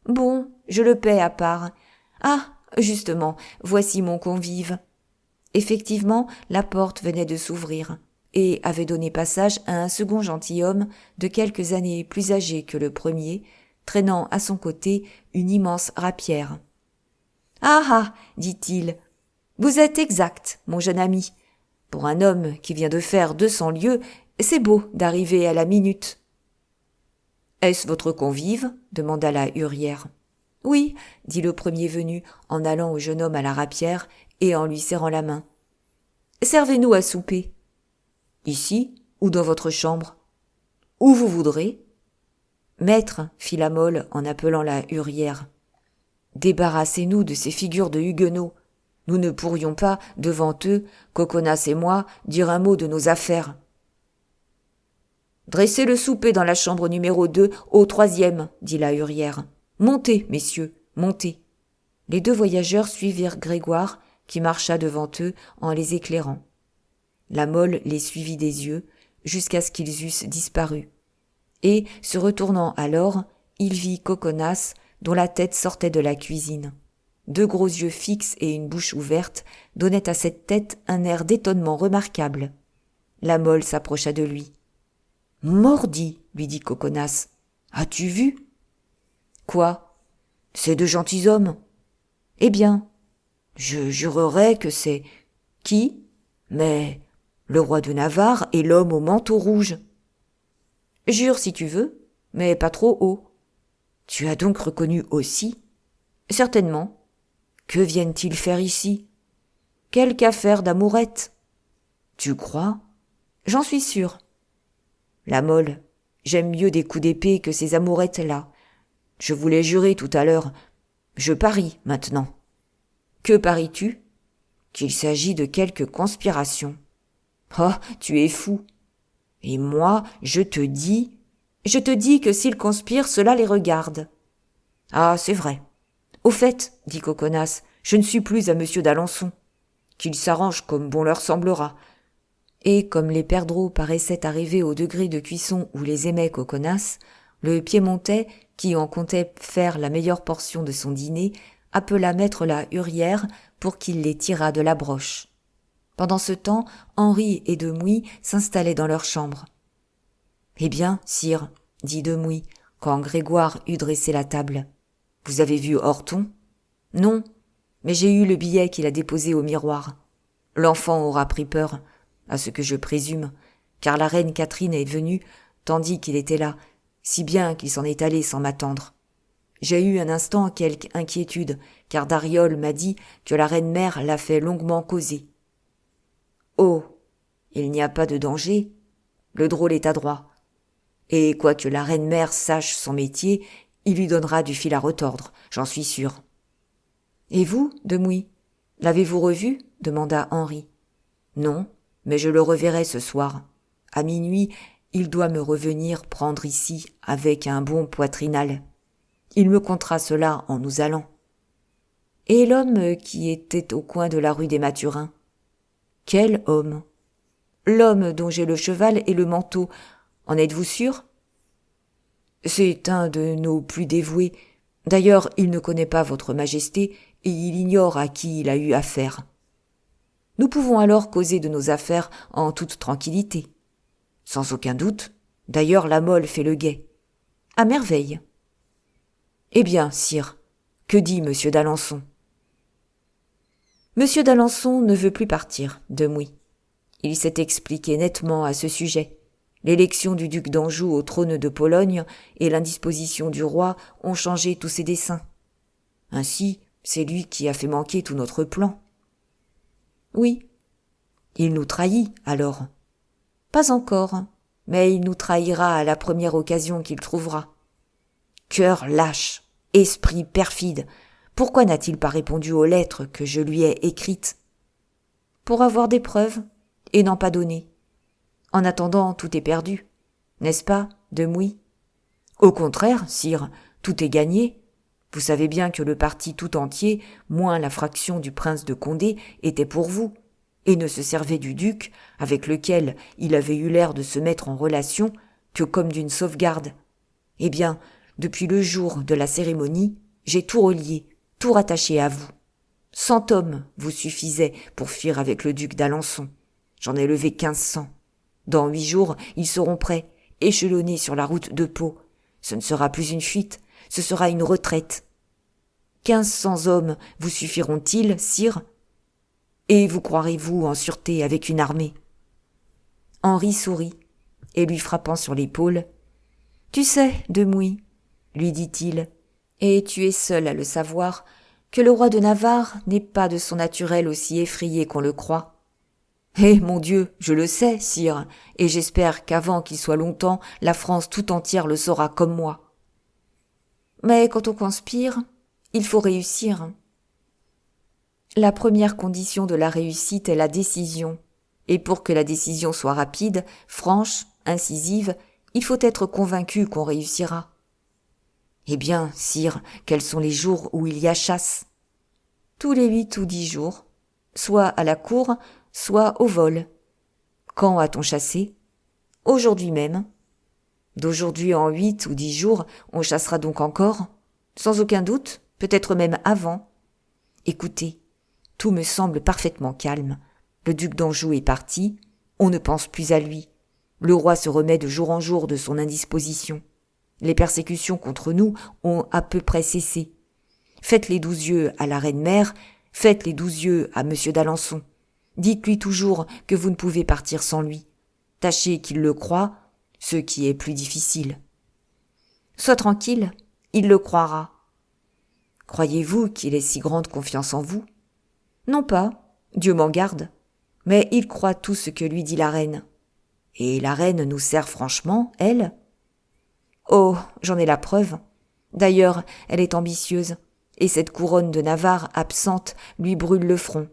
Bon, je le paie à part. Ah, justement, voici mon convive. » Effectivement, la porte venait de s'ouvrir et avait donné passage à un second gentilhomme de quelques années plus âgé que le premier, traînant à son côté une immense rapière. « Ah ah !» dit-il, « vous êtes exact, mon jeune ami. Pour un homme qui vient de faire 200 lieues, c'est beau d'arriver à la minute. »« Est-ce votre convive ?» demanda la Hurière. « Oui, » dit le premier venu en allant au jeune homme à la rapière et en lui serrant la main. « Servez-nous à souper. »« Ici ou dans votre chambre ? » ?»« Où vous voudrez. »« Maître, » fit la Mole en appelant la Hurière, « débarrassez-nous de ces figures de huguenots. Nous ne pourrions pas, devant eux, Coconas et moi, dire un mot de nos affaires. »« Dressez le souper dans la chambre numéro 2, au 3e, » dit la Hurière. « Montez, messieurs, montez. » Les deux voyageurs suivirent Grégoire, qui marcha devant eux en les éclairant. La Mole les suivit des yeux, jusqu'à ce qu'ils eussent disparu. Et, se retournant alors, il vit Coconas, dont la tête sortait de la cuisine. Deux gros yeux fixes et une bouche ouverte donnaient à cette tête un air d'étonnement remarquable. La Mole s'approcha de lui. « Mordi !» lui dit Coconas. « As-tu vu ?»« Quoi ? Ces deux gentilshommes. »« Eh bien, je jurerais que c'est... »« Qui ? Mais le roi de Navarre et l'homme au manteau rouge. »« Jure si tu veux, mais pas trop haut. »« Tu as donc reconnu aussi ? » ?»« Certainement. »« Que viennent-ils faire ici ? » ?»« Quelque affaire d'amourette. »« Tu crois ? » ?»« J'en suis sûr. » La Mole, j'aime mieux des coups d'épée que ces amourettes-là. Je voulais jurer tout à l'heure. Je parie maintenant. Que paries-tu ? Qu'il s'agit de quelque conspiration. Oh, tu es fou. Et moi, je te dis que s'ils conspirent, cela les regarde. Ah, c'est vrai. Au fait, dit Coconas, je ne suis plus à monsieur d'Alençon. Qu'ils s'arrangent comme bon leur semblera. Et comme les perdreaux paraissaient arriver au degré de cuisson où les aimait Coconas, le Piémontais, qui en comptait faire la meilleure portion de son dîner, appela maître la hurière pour qu'il les tirât de la broche. Pendant ce temps, Henri et Demouy s'installaient dans leur chambre. « Eh bien, sire, dit Demouy, quand Grégoire eut dressé la table, vous avez vu Horton ? Non, mais j'ai eu le billet qu'il a déposé au miroir. L'enfant aura pris peur, à ce que je présume, car la reine Catherine est venue, tandis qu'il était là, si bien qu'il s'en est allé sans m'attendre. J'ai eu un instant quelque inquiétude, car Dariol m'a dit que la reine-mère l'a fait longuement causer. Oh, il n'y a pas de danger, le drôle est adroit. Et quoique la reine-mère sache son métier, il lui donnera du fil à retordre, j'en suis sûr. Et vous, Demouy, l'avez-vous revu ? Demanda Henri. Non, mais je le reverrai ce soir. À minuit, il doit me revenir prendre ici avec un bon poitrinal. Il me contera cela en nous allant. Et l'homme qui était au coin de la rue des Mathurins ? Quel homme ? L'homme dont j'ai le cheval et le manteau. En êtes-vous sûr ? C'est un de nos plus dévoués. D'ailleurs, il ne connaît pas votre majesté et il ignore à qui il a eu affaire. Nous pouvons alors causer de nos affaires en toute tranquillité. Sans aucun doute. D'ailleurs, la Mole fait le guet. À merveille. Eh bien, sire, que dit monsieur d'Alençon ? Monsieur d'Alençon ne veut plus partir, Demouy. Il s'est expliqué nettement à ce sujet. L'élection du duc d'Anjou au trône de Pologne et l'indisposition du roi ont changé tous ses desseins. Ainsi, c'est lui qui a fait manquer tout notre plan. Oui. Il nous trahit, alors. Pas encore, mais il nous trahira à la première occasion qu'il trouvera. Cœur lâche, esprit perfide, pourquoi n'a-t-il pas répondu aux lettres que je lui ai écrites ? Pour avoir des preuves, et n'en pas donner. En attendant, tout est perdu, n'est-ce pas, Demouy ? Au contraire, sire, tout est gagné. Vous savez bien que le parti tout entier, moins la fraction du prince de Condé, était pour vous, et ne se servait du duc, avec lequel il avait eu l'air de se mettre en relation, que comme d'une sauvegarde. Eh bien, depuis le jour de la cérémonie, j'ai tout relié, tout rattaché à vous. 100 hommes vous suffisaient pour fuir avec le duc d'Alençon. J'en ai levé 1500. Dans 8 jours, ils seront prêts, échelonnés sur la route de Pau. Ce ne sera plus une fuite, ce sera une retraite. 1500 hommes vous suffiront-ils, sire ? Et vous croirez-vous en sûreté avec une armée ? Henri sourit, et lui frappant sur l'épaule, « Tu sais, Demouy, lui dit-il, et tu es seul à le savoir, que le roi de Navarre n'est pas de son naturel aussi effrayé qu'on le croit. Eh, mon Dieu, je le sais, sire, et j'espère qu'avant qu'il soit longtemps, la France tout entière le saura comme moi. Mais quand on conspire, il faut réussir. La première condition de la réussite est la décision, et pour que la décision soit rapide, franche, incisive, il faut être convaincu qu'on réussira. Eh bien, sire, quels sont les jours où il y a chasse ? Tous les 8 ou 10 jours, soit à la cour, soit au vol. Quand a-t-on chassé ? Aujourd'hui même. D'aujourd'hui en 8 ou 10 jours, on chassera donc encore ? Sans aucun doute, peut-être même avant. Écoutez, tout me semble parfaitement calme. Le duc d'Anjou est parti, on ne pense plus à lui. Le roi se remet de jour en jour de son indisposition. Les persécutions contre nous ont à peu près cessé. Faites les 12 yeux à la reine-mère, faites les 12 yeux à monsieur d'Alençon. Dites-lui toujours que vous ne pouvez partir sans lui. Tâchez qu'il le croie, ce qui est plus difficile. Sois tranquille, il le croira. Croyez-vous qu'il ait si grande confiance en vous ? Non pas, Dieu m'en garde, mais il croit tout ce que lui dit la reine. Et la reine nous sert franchement, elle ? Oh, j'en ai la preuve. D'ailleurs, elle est ambitieuse, et cette couronne de Navarre absente lui brûle le front.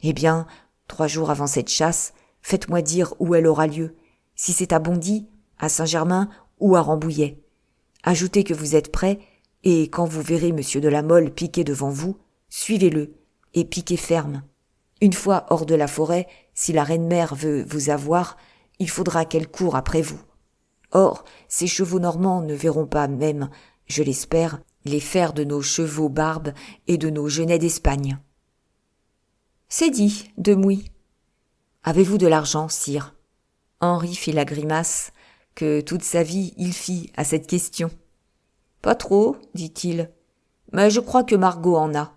Eh bien, 3 jours avant cette chasse, faites-moi dire où elle aura lieu, si c'est à Bondy, à Saint-Germain ou à Rambouillet. Ajoutez que vous êtes prêts, Et quand vous verrez monsieur de la Mole piquer devant vous, suivez-le et piquez ferme. Une fois hors de la forêt, si la reine-mère veut vous avoir, il faudra qu'elle coure après vous. Or, ces chevaux normands ne verront pas même, je l'espère, les fers de nos chevaux barbes et de nos genêts d'Espagne. »« C'est dit, Demouy. »« Avez-vous de l'argent, sire ?» Henri fit la grimace que toute sa vie il fit à cette question. « Pas trop, dit-il, mais je crois que Margot en a. »«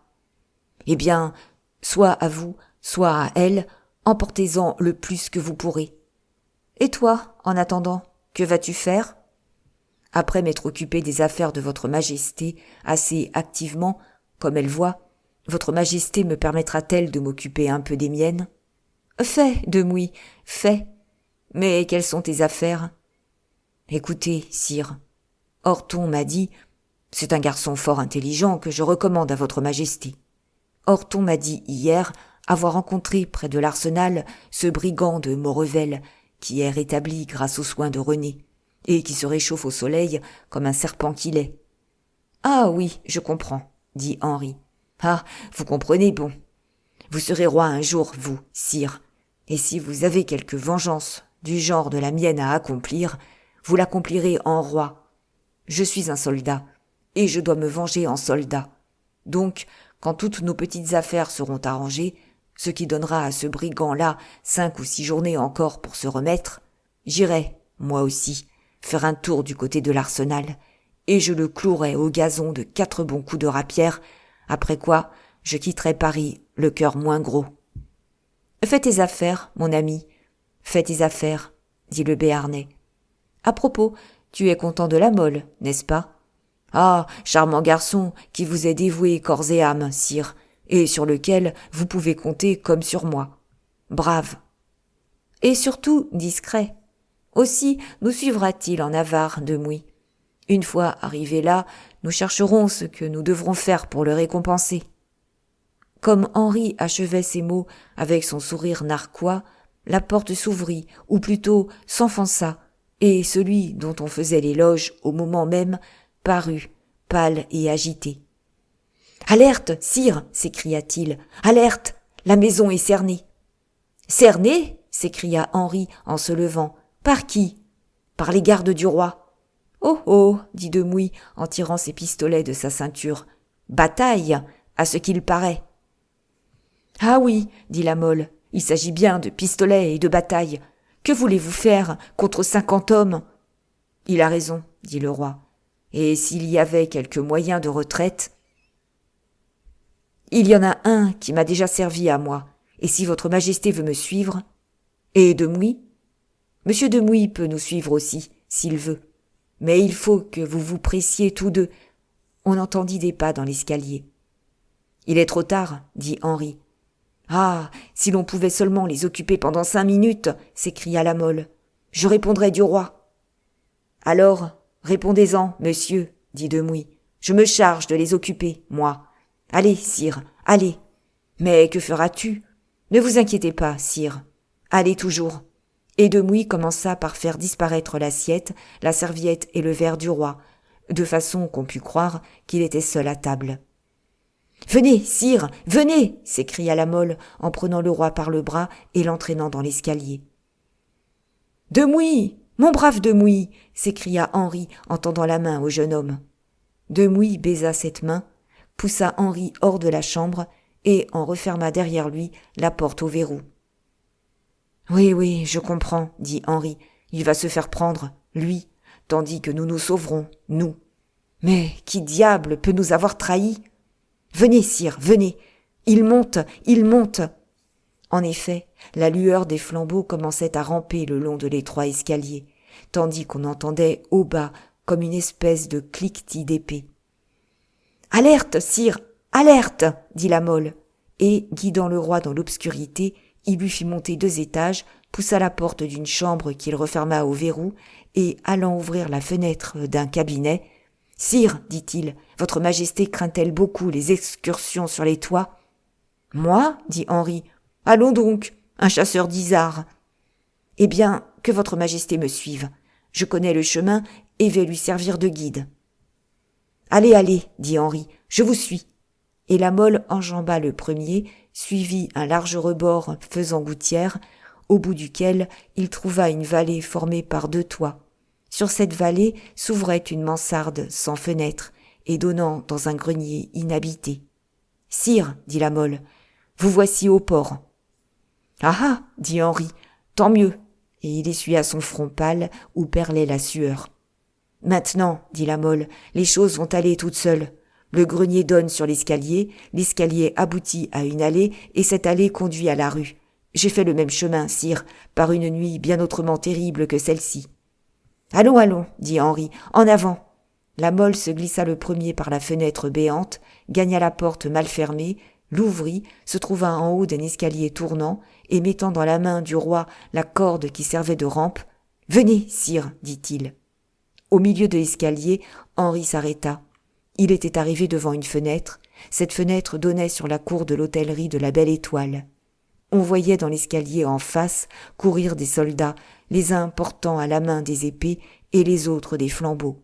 Eh bien, soit à vous, soit à elle, emportez-en le plus que vous pourrez. »« Et toi, en attendant, que vas-tu faire ? » ?»« Après m'être occupé des affaires de votre majesté assez activement, comme elle voit, votre majesté me permettra-t-elle de m'occuper un peu des miennes ? » ?»« Fais, Demouy, fais. Mais quelles sont tes affaires ? » ?»« Écoutez, sire, Orton m'a dit, c'est un garçon fort intelligent que je recommande à votre majesté. Orton m'a dit hier avoir rencontré près de l'arsenal ce brigand de Maurevel qui est rétabli grâce aux soins de René et qui se réchauffe au soleil comme un serpent qu'il est. « Ah oui, je comprends, dit Henri. Ah, vous comprenez, bon. Vous serez roi un jour, vous, sire, et si vous avez quelque vengeance du genre de la mienne à accomplir, vous l'accomplirez en roi. Je suis un soldat, et je dois me venger en soldat. Donc, quand toutes nos petites affaires seront arrangées, ce qui donnera à ce brigand-là 5 ou 6 journées encore pour se remettre, j'irai, moi aussi, faire un tour du côté de l'arsenal, et je le clouerai au gazon de 4 bons coups de rapière, après quoi je quitterai Paris le cœur moins gros. « Fais tes affaires, mon ami, fais tes affaires, » dit le Béarnais. « À propos, tu es content de la Mole, n'est-ce pas ? Ah, charmant garçon, qui vous est dévoué corps et âme, sire, et sur lequel vous pouvez compter comme sur moi. Brave. Et surtout discret. Aussi nous suivra-t-il en Navarre, Demouy. Une fois arrivé là, nous chercherons ce que nous devrons faire pour le récompenser. » Comme Henri achevait ces mots avec son sourire narquois, la porte s'ouvrit, ou plutôt s'enfonça, et celui dont on faisait l'éloge au moment même parut, pâle et agité. « Alerte, sire !» s'écria-t-il. « Alerte ! La maison est cernée !»« Cernée !» s'écria Henri en se levant. « Par qui ? » ?»« Par les gardes du roi. »« Oh oh !» dit Demouy en tirant ses pistolets de sa ceinture. « Bataille, à ce qu'il paraît. »« Ah oui, dit la Mole, il s'agit bien de pistolets et de bataille. Que voulez-vous faire contre 50 hommes ? » ?»« Il a raison, dit le roi. Et s'il y avait quelque moyen de retraite, il y en a un qui m'a déjà servi à moi, et si votre majesté veut me suivre, et Demouy, monsieur Demouy peut nous suivre aussi, s'il veut, mais il faut que vous vous pressiez tous deux. On entendit des pas dans l'escalier. Il est trop tard, dit Henri. Ah, si l'on pouvait seulement les occuper pendant 5 minutes, s'écria la Mole. Je répondrais du roi. Alors, répondez-en, monsieur, dit Demouy. Je me charge de les occuper, moi. Allez, sire, allez. Mais que feras-tu ? Ne vous inquiétez pas, sire. Allez toujours. Et Demouy commença par faire disparaître l'assiette, la serviette et le verre du roi, de façon qu'on pût croire qu'il était seul à table. « Venez, sire, venez !» s'écria la Mole en prenant le roi par le bras et l'entraînant dans l'escalier. « Demouy, mon brave Demouy !» s'écria Henri en tendant la main au jeune homme. Demouy baisa cette main, poussa Henri hors de la chambre et en referma derrière lui la porte au verrou. « Oui, oui, je comprends, » dit Henri. « Il va se faire prendre, lui, tandis que nous nous sauverons, nous. Mais qui diable peut nous avoir trahis ? Venez, sire, venez. Il monte, il monte. » En effet, la lueur des flambeaux commençait à ramper le long de l'étroit escalier, tandis qu'on entendait au bas comme une espèce de cliquetis d'épée. « Alerte, sire, alerte !» dit la Mole, et, guidant le roi dans l'obscurité, il lui fit monter 2 étages, poussa la porte d'une chambre qu'il referma au verrou, et, allant ouvrir la fenêtre d'un cabinet, « Sire, dit-il, votre majesté craint-elle beaucoup les excursions sur les toits ?»« Moi, dit Henri, allons donc, un chasseur d'isards. »« Eh bien, que votre majesté me suive. Je connais le chemin et vais lui servir de guide. » Allez, allez, dit Henri, je vous suis. Et la Mole enjamba le premier, suivit un large rebord faisant gouttière, au bout duquel il trouva une vallée formée par 2 toits. Sur cette vallée s'ouvrait une mansarde sans fenêtre et donnant dans un grenier inhabité. « Sire, dit la Mole, vous voici au port. »« Ah ah, dit Henri, tant mieux. » Et il essuya son front pâle où perlait la sueur. « Maintenant, dit la Mole, les choses vont aller toutes seules. Le grenier donne sur l'escalier aboutit à une allée et cette allée conduit à la rue. J'ai fait le même chemin, sire, par une nuit bien autrement terrible que celle-ci. »« Allons, allons, dit Henri, en avant !» La Mole se glissa le premier par la fenêtre béante, gagna la porte mal fermée, l'ouvrit, se trouva en haut d'un escalier tournant, et mettant dans la main du roi la corde qui servait de rampe, « Venez, sire, dit-il. » Au milieu de l'escalier, Henri s'arrêta. Il était arrivé devant une fenêtre. Cette fenêtre donnait sur la cour de l'hôtellerie de la Belle Étoile. On voyait dans l'escalier en face courir des soldats, les uns portant à la main des épées et les autres des flambeaux.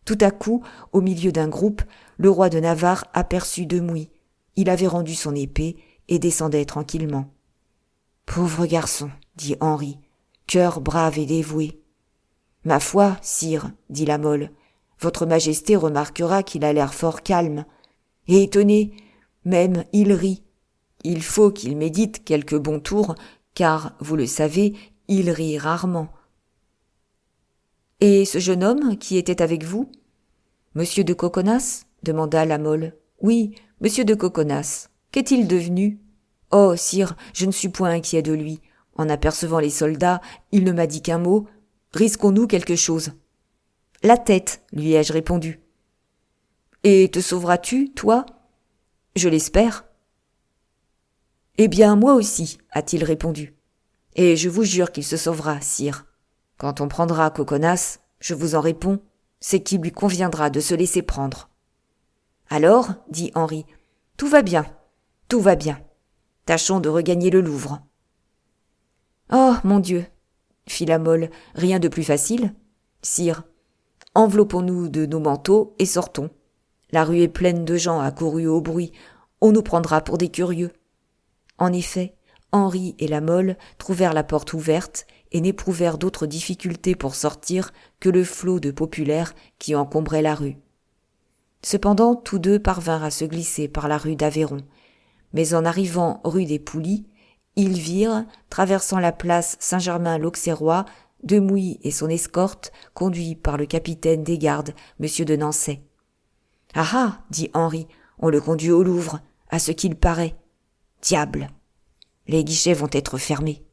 Tout à coup, au milieu d'un groupe, le roi de Navarre aperçut Demouy. Il avait rendu son épée et descendait tranquillement. « Pauvre garçon, dit Henri, cœur brave et dévoué. »« Ma foi, sire, dit la Mole, votre majesté remarquera qu'il a l'air fort calme. Et étonné, même il rit. Il faut qu'il médite quelques bons tours, car, vous le savez, il rit rarement. »« Et ce jeune homme qui était avec vous ? » ?»« Monsieur de Coconas ?» demanda la Mole. « Oui, monsieur de Coconas. Qu'est-il devenu ? » ?»« Oh, sire, je ne suis point inquiet de lui. En apercevant les soldats, il ne m'a dit qu'un mot. Risquons-nous quelque chose ? » ?»« La tête, lui ai-je répondu. »« Et te sauveras-tu, toi ? » ?»« Je l'espère. »« Eh bien, moi aussi, a-t-il répondu. Et je vous jure qu'il se sauvera, sire. Quand on prendra Coconas, je vous en réponds, c'est qu'il lui conviendra de se laisser prendre. »« Alors, dit Henri, tout va bien, tout va bien. Tâchons de regagner le Louvre. »« Oh, mon Dieu, fit la Mole, rien de plus facile. Sire, enveloppons-nous de nos manteaux et sortons. La rue est pleine de gens accourus au bruit, on nous prendra pour des curieux. » En effet, Henri et la Mole trouvèrent la porte ouverte et n'éprouvèrent d'autre difficulté pour sortir que le flot de populaires qui encombrait la rue. Cependant, tous deux parvinrent à se glisser par la rue d'Aveyron. Mais en arrivant rue des Poulies, ils virent, traversant la place Saint-Germain-l'Auxerrois, Demouy et son escorte, conduits par le capitaine des gardes, M. de Nançay. « Ah ah, dit Henri, on le conduit au Louvre, à ce qu'il paraît. Diable! Les guichets vont être fermés.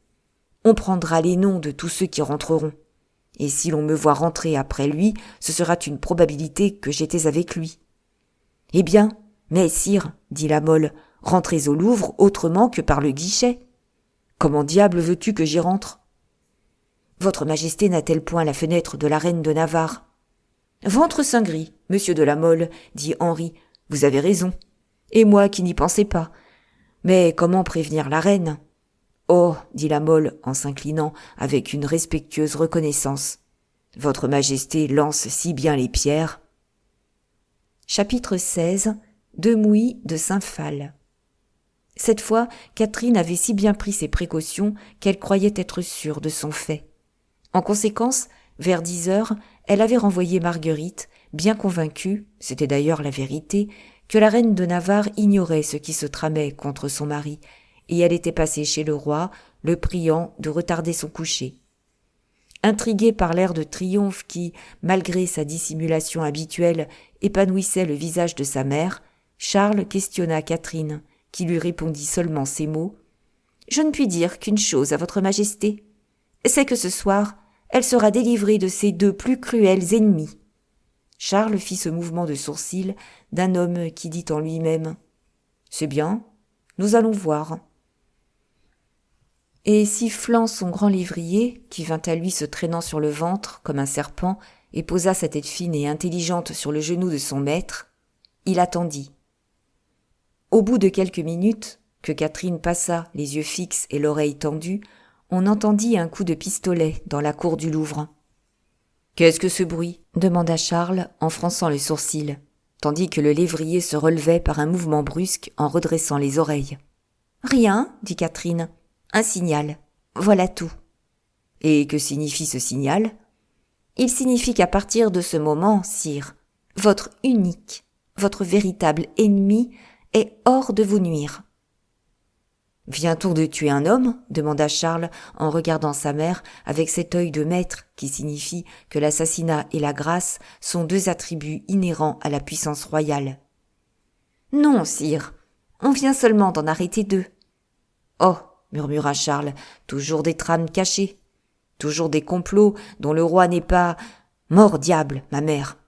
On prendra les noms de tous ceux qui rentreront. Et si l'on me voit rentrer après lui, ce sera une probabilité que j'étais avec lui. »« Eh bien, mais sire, dit la Mole, rentrez au Louvre autrement que par le guichet. »« Comment diable veux-tu que j'y rentre ? » ?»« Votre majesté n'a-t-elle point la fenêtre de la reine de Navarre ? » ?»« Ventre saint gris, monsieur de la Mole, dit Henri, vous avez raison. Et moi qui n'y pensais pas. Mais comment prévenir la reine ? » ?»« Oh, dit la Mole en s'inclinant avec une respectueuse reconnaissance. Votre majesté lance si bien les pierres. Chapitre 16. Demouy de Saint-Phal. Cette fois, Catherine avait si bien pris ses précautions qu'elle croyait être sûre de son fait. En conséquence, vers 10 heures, elle avait renvoyé Marguerite, bien convaincue, c'était d'ailleurs la vérité, que la reine de Navarre ignorait ce qui se tramait contre son mari, et elle était passée chez le roi, le priant de retarder son coucher. Intrigué par l'air de triomphe qui, malgré sa dissimulation habituelle, épanouissait le visage de sa mère, Charles questionna Catherine, qui lui répondit seulement ces mots. « Je ne puis dire qu'une chose à votre majesté. C'est que ce soir, elle sera délivrée de ses 2 plus cruels ennemis. » Charles fit ce mouvement de sourcil d'un homme qui dit en lui-même « C'est bien, nous allons voir. » Et sifflant son grand lévrier, qui vint à lui se traînant sur le ventre comme un serpent et posa sa tête fine et intelligente sur le genou de son maître, il attendit. Au bout de quelques minutes, que Catherine passa les yeux fixes et l'oreille tendue, on entendit un coup de pistolet dans la cour du Louvre. « Qu'est-ce que ce bruit ?» demanda Charles en fronçant le sourcil. tandis que le lévrier se relevait par un mouvement brusque en redressant les oreilles. « Rien, dit Catherine. Un signal. Voilà tout. » Et que signifie ce signal ? Il signifie qu'à partir de ce moment, sire, votre unique, votre véritable ennemi est hors de vous nuire. « Vient-on de tuer un homme ?» demanda Charles en regardant sa mère avec cet œil de maître qui signifie que l'assassinat et la grâce sont deux attributs inhérents à la puissance royale. « Non, sire, on vient seulement d'en arrêter 2. »« Oh !» murmura Charles, « toujours des trames cachées, toujours des complots dont le roi n'est pas... Mort diable, ma mère.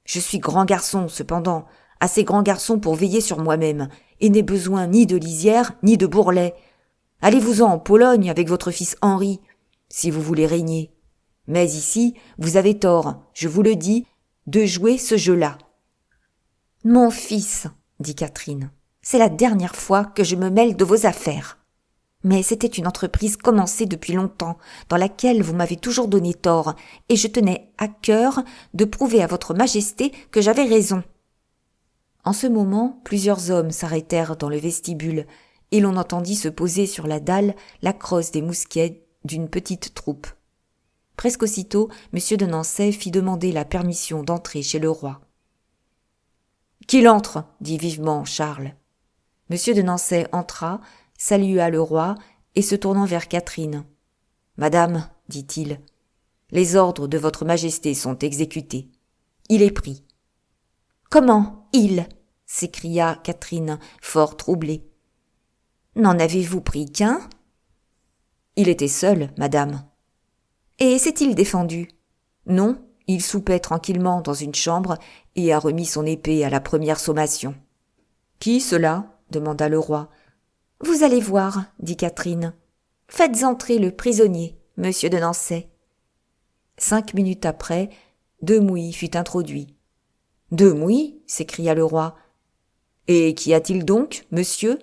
Je suis grand garçon, cependant, assez grand garçon pour veiller sur moi-même, et n'ai besoin ni de lisière, ni de bourrelet. Allez-vous-en en Pologne avec votre fils Henri, si vous voulez régner. Mais ici, vous avez tort, je vous le dis, de jouer ce jeu-là. »« Mon fils, dit Catherine, c'est la dernière fois que je me mêle de vos affaires. Mais c'était une entreprise commencée depuis longtemps, dans laquelle vous m'avez toujours donné tort, et je tenais à cœur de prouver à votre majesté que j'avais raison. » En ce moment, plusieurs hommes s'arrêtèrent dans le vestibule, et l'on entendit se poser sur la dalle la crosse des mousquets d'une petite troupe. Presque aussitôt, M. de Nançay fit demander la permission d'entrer chez le roi. « Qu'il entre !» dit vivement Charles. M. de Nançay entra, salua le roi, et se tournant vers Catherine. « Madame, dit-il, les ordres de votre majesté sont exécutés. Il est pris. »« Comment, il ?» s'écria Catherine, fort troublée. « N'en avez-vous pris qu'un ?»« Il était seul, madame. »« Et s'est-il défendu ?»« Non, il soupait tranquillement dans une chambre et a remis son épée à la première sommation. »« Qui cela ?» demanda le roi. « Vous allez voir, dit Catherine. Faites entrer le prisonnier, monsieur de Nançay. » 5 minutes après, Demouy fut introduit. « Demouy » s'écria le roi. « Et qu'y a-t-il donc, monsieur ?»«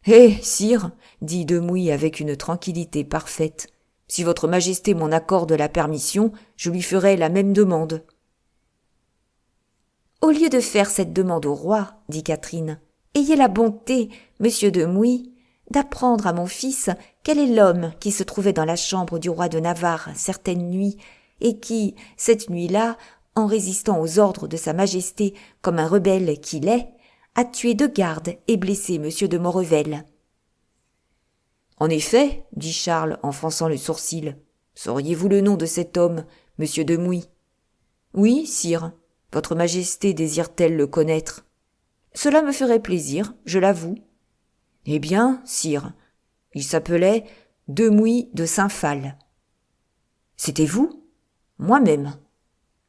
Eh, sire, dit Demouy avec une tranquillité parfaite, si votre majesté m'en accorde la permission, je lui ferai la même demande. »« Au lieu de faire cette demande au roi, dit Catherine, ayez la bonté, monsieur Demouy, d'apprendre à mon fils quel est l'homme qui se trouvait dans la chambre du roi de Navarre certaine nuit, et qui, cette nuit-là, en résistant aux ordres de sa majesté comme un rebelle qu'il est, a tué 2 gardes et blessé monsieur de Maurevel. »« En effet, dit Charles en fronçant le sourcil, sauriez-vous le nom de cet homme, monsieur Demouy ? »« Oui, sire, votre majesté désire-t-elle le connaître ? » ?»« Cela me ferait plaisir, je l'avoue. »« Eh bien, sire, il s'appelait Demouy de Saint-Phal. »« C'était vous ? » ?»« Moi-même. »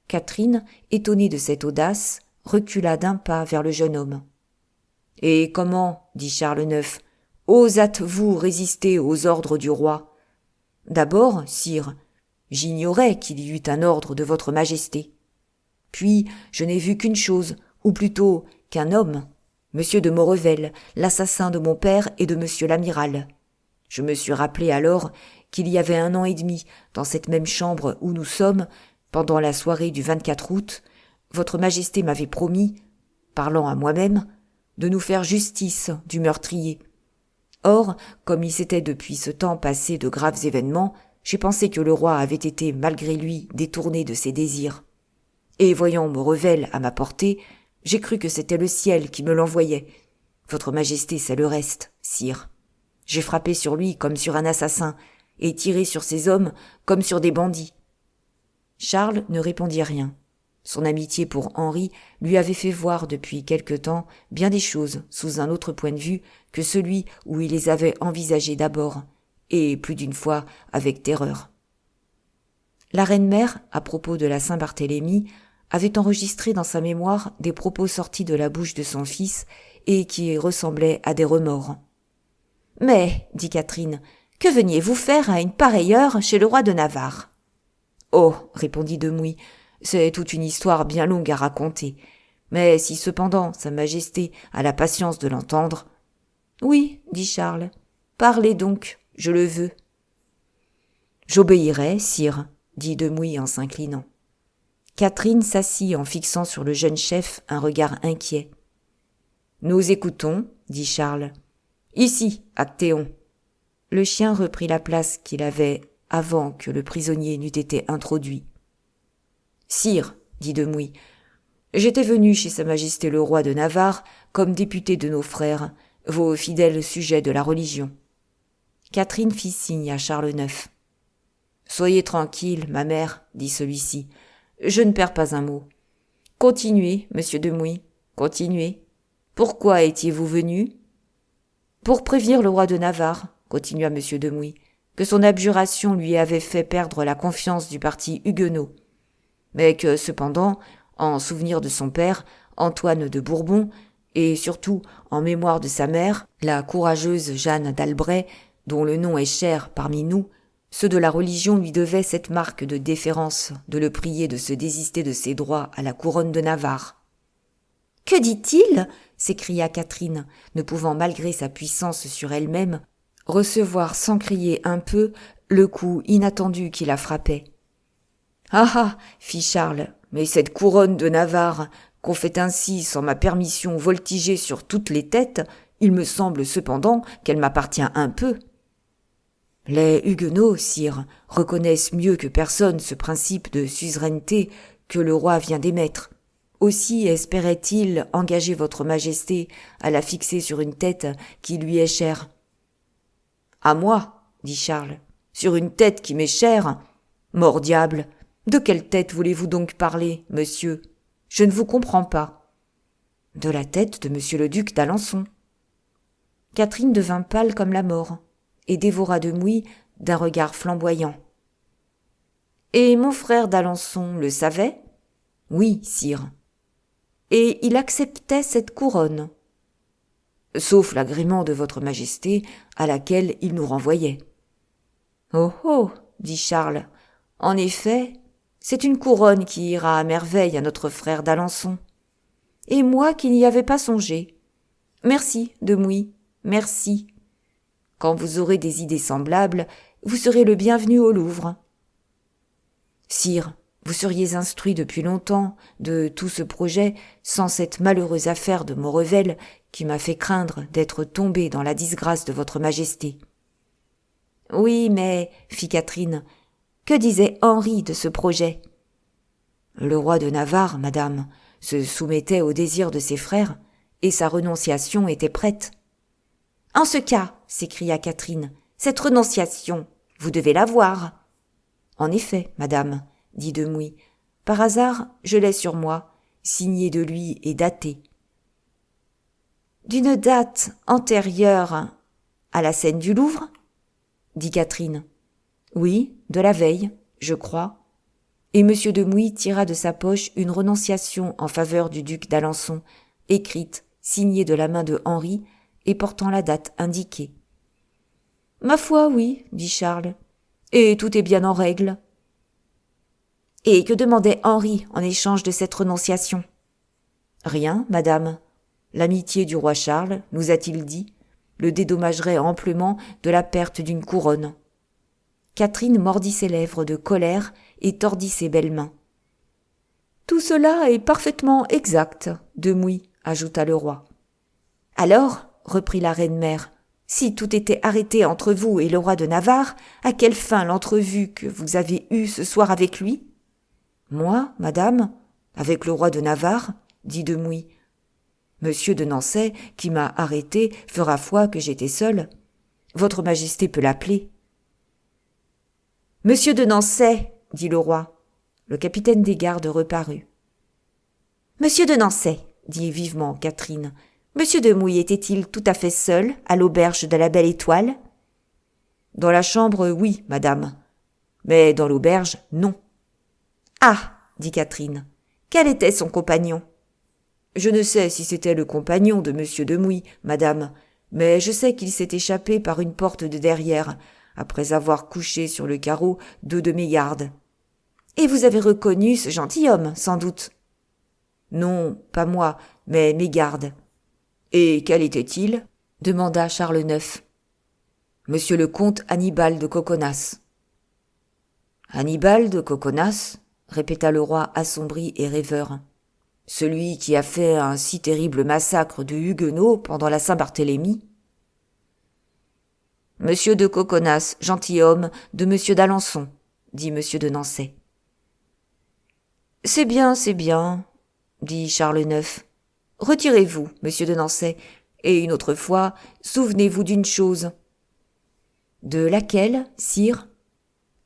Catherine, étonnée de cette audace, recula d'un pas vers le jeune homme. « Et comment, dit Charles IX, osâtes-vous résister aux ordres du roi ? D'abord, sire, j'ignorais qu'il y eût un ordre de votre majesté. Puis, je n'ai vu qu'une chose, ou plutôt qu'un homme, monsieur de Maurevel, l'assassin de mon père et de monsieur l'amiral. Je me suis rappelé alors qu'il y avait 1 an et demi, dans cette même chambre où nous sommes, pendant la soirée du 24 août, votre majesté m'avait promis, parlant à moi-même, de nous faire justice du meurtrier. Or, comme il s'était depuis ce temps passé de graves événements, j'ai pensé que le roi avait été, malgré lui, détourné de ses désirs. Et voyant Maurevel à ma portée, j'ai cru que c'était le ciel qui me l'envoyait. Votre majesté sait le reste, sire. J'ai frappé sur lui comme sur un assassin, et tiré sur ses hommes comme sur des bandits. » Charles ne répondit rien. Son amitié pour Henri lui avait fait voir depuis quelque temps bien des choses sous un autre point de vue que celui où il les avait envisagées d'abord, et plus d'une fois avec terreur. La reine-mère, à propos de la Saint-Barthélemy, avait enregistré dans sa mémoire des propos sortis de la bouche de son fils et qui ressemblaient à des remords. « Mais, dit Catherine, que veniez-vous faire à une pareille heure chez le roi de Navarre ?»« Oh, répondit Demouy, c'est toute une histoire bien longue à raconter. Mais si cependant sa majesté a la patience de l'entendre... »« Oui, dit Charles, parlez donc, je le veux. »« J'obéirai, sire, dit Demouy en s'inclinant. » Catherine s'assit en fixant sur le jeune chef un regard inquiet. « Nous écoutons, » dit Charles. « Ici, Actéon. » Le chien reprit la place qu'il avait avant que le prisonnier n'eût été introduit. « Sire, » dit de Mouy, « j'étais venu chez Sa Majesté le roi de Navarre comme député de nos frères, vos fidèles sujets de la religion. » Catherine fit signe à Charles IX. « Soyez tranquille, ma mère, » dit celui-ci. « Je ne perds pas un mot. Continuez, monsieur de Mouy, continuez. Pourquoi étiez-vous venu ? » « Pour prévenir le roi de Navarre, » continua monsieur de Mouy, « que son abjuration lui avait fait perdre la confiance du parti huguenot, mais que, cependant, en souvenir de son père, Antoine de Bourbon, et surtout en mémoire de sa mère, la courageuse Jeanne d'Albret, dont le nom est cher parmi nous, ceux de la religion lui devaient cette marque de déférence de le prier de se désister de ses droits à la couronne de Navarre. « Que dit-il » s'écria Catherine, ne pouvant malgré sa puissance sur elle-même recevoir sans crier un peu le coup inattendu qui la frappait. « Ah ah » fit Charles, « mais cette couronne de Navarre, qu'on fait ainsi sans ma permission voltiger sur toutes les têtes, il me semble cependant qu'elle m'appartient un peu. » « Les Huguenots, sire, reconnaissent mieux que personne ce principe de suzeraineté que le roi vient d'émettre. Aussi espérait-il engager votre majesté à la fixer sur une tête qui lui est chère. »« À moi, » dit Charles, « sur une tête qui m'est chère ? Mort diable, de quelle tête voulez-vous donc parler, monsieur ? Je ne vous comprends pas. »« De la tête de monsieur le duc d'Alençon. » Catherine devint pâle comme la mort et dévora de Mouy d'un regard flamboyant. « Et mon frère d'Alençon le savait ? » ?»« Oui, sire. »« Et il acceptait cette couronne ? » ?»« Sauf l'agrément de votre majesté, à laquelle il nous renvoyait. »« Oh oh » dit Charles, « en effet, c'est une couronne qui ira à merveille à notre frère d'Alençon. Et moi qui n'y avais pas songé. Merci, de Mouy, merci. Quand vous aurez des idées semblables, vous serez le bienvenu au Louvre. »« Sire, vous seriez instruit depuis longtemps de tout ce projet sans cette malheureuse affaire de Maurevel qui m'a fait craindre d'être tombé dans la disgrâce de votre majesté. »« Oui, mais, » fit Catherine, « que disait Henri de ce projet ? » ?»« Le roi de Navarre, madame, se soumettait au désir de ses frères, et sa renonciation était prête. »« En ce cas, » s'écria Catherine, « cette renonciation, vous devez la voir. »« En effet, madame, » dit de Mouy, « par hasard, je l'ai sur moi, signée de lui et datée. »« D'une date antérieure à la scène du Louvre ?» dit Catherine. « Oui, de la veille, je crois. » Et monsieur de Mouy tira de sa poche une renonciation en faveur du duc d'Alençon, écrite, signée de la main de Henri et portant la date indiquée. « Ma foi, oui, » dit Charles, « et tout est bien en règle. » « Et que demandait Henri en échange de cette renonciation ? » ?»« Rien, madame. L'amitié du roi Charles, nous a-t-il dit, le dédommagerait amplement de la perte d'une couronne. » Catherine mordit ses lèvres de colère et tordit ses belles mains. « Tout cela est parfaitement exact, de Mouy, » ajouta le roi. « Alors, » reprit la reine-mère, « si tout était arrêté entre vous et le roi de Navarre, à quelle fin l'entrevue que vous avez eue ce soir avec lui ? » « Moi, madame, avec le roi de Navarre, » dit de Mouy. « Monsieur de Nancey, qui m'a arrêté, fera foi que j'étais seul. Votre majesté peut l'appeler. »« Monsieur de Nancey, » dit le roi. Le capitaine des gardes reparut. « Monsieur de Nancey, » dit vivement Catherine, « monsieur de Mouy était-il tout à fait seul à l'auberge de la Belle Étoile ? » ?»« Dans la chambre, oui, madame. Mais dans l'auberge, non. » « Ah » dit Catherine, « quel était son compagnon ?»« Je ne sais si c'était le compagnon de monsieur de Mouy, madame, mais je sais qu'il s'est échappé par une porte de derrière, après avoir couché sur le carreau 2 de mes gardes. »« Et vous avez reconnu ce gentilhomme, sans doute ?»« Non, pas moi, mais mes gardes. »« Et quel était-il ?» demanda Charles IX. « Monsieur le comte Annibal de Coconas. »« Annibal de Coconas ? répéta le roi assombri et rêveur. « Celui qui a fait un si terrible massacre de Huguenots pendant la Saint-Barthélemy ?»« Monsieur de Coconas, gentilhomme de monsieur d'Alençon, » dit monsieur de Nançay. « c'est bien, dit Charles IX. « Retirez-vous, monsieur de Nançay, et une autre fois, souvenez-vous d'une chose. »« De laquelle, sire ? » ?»«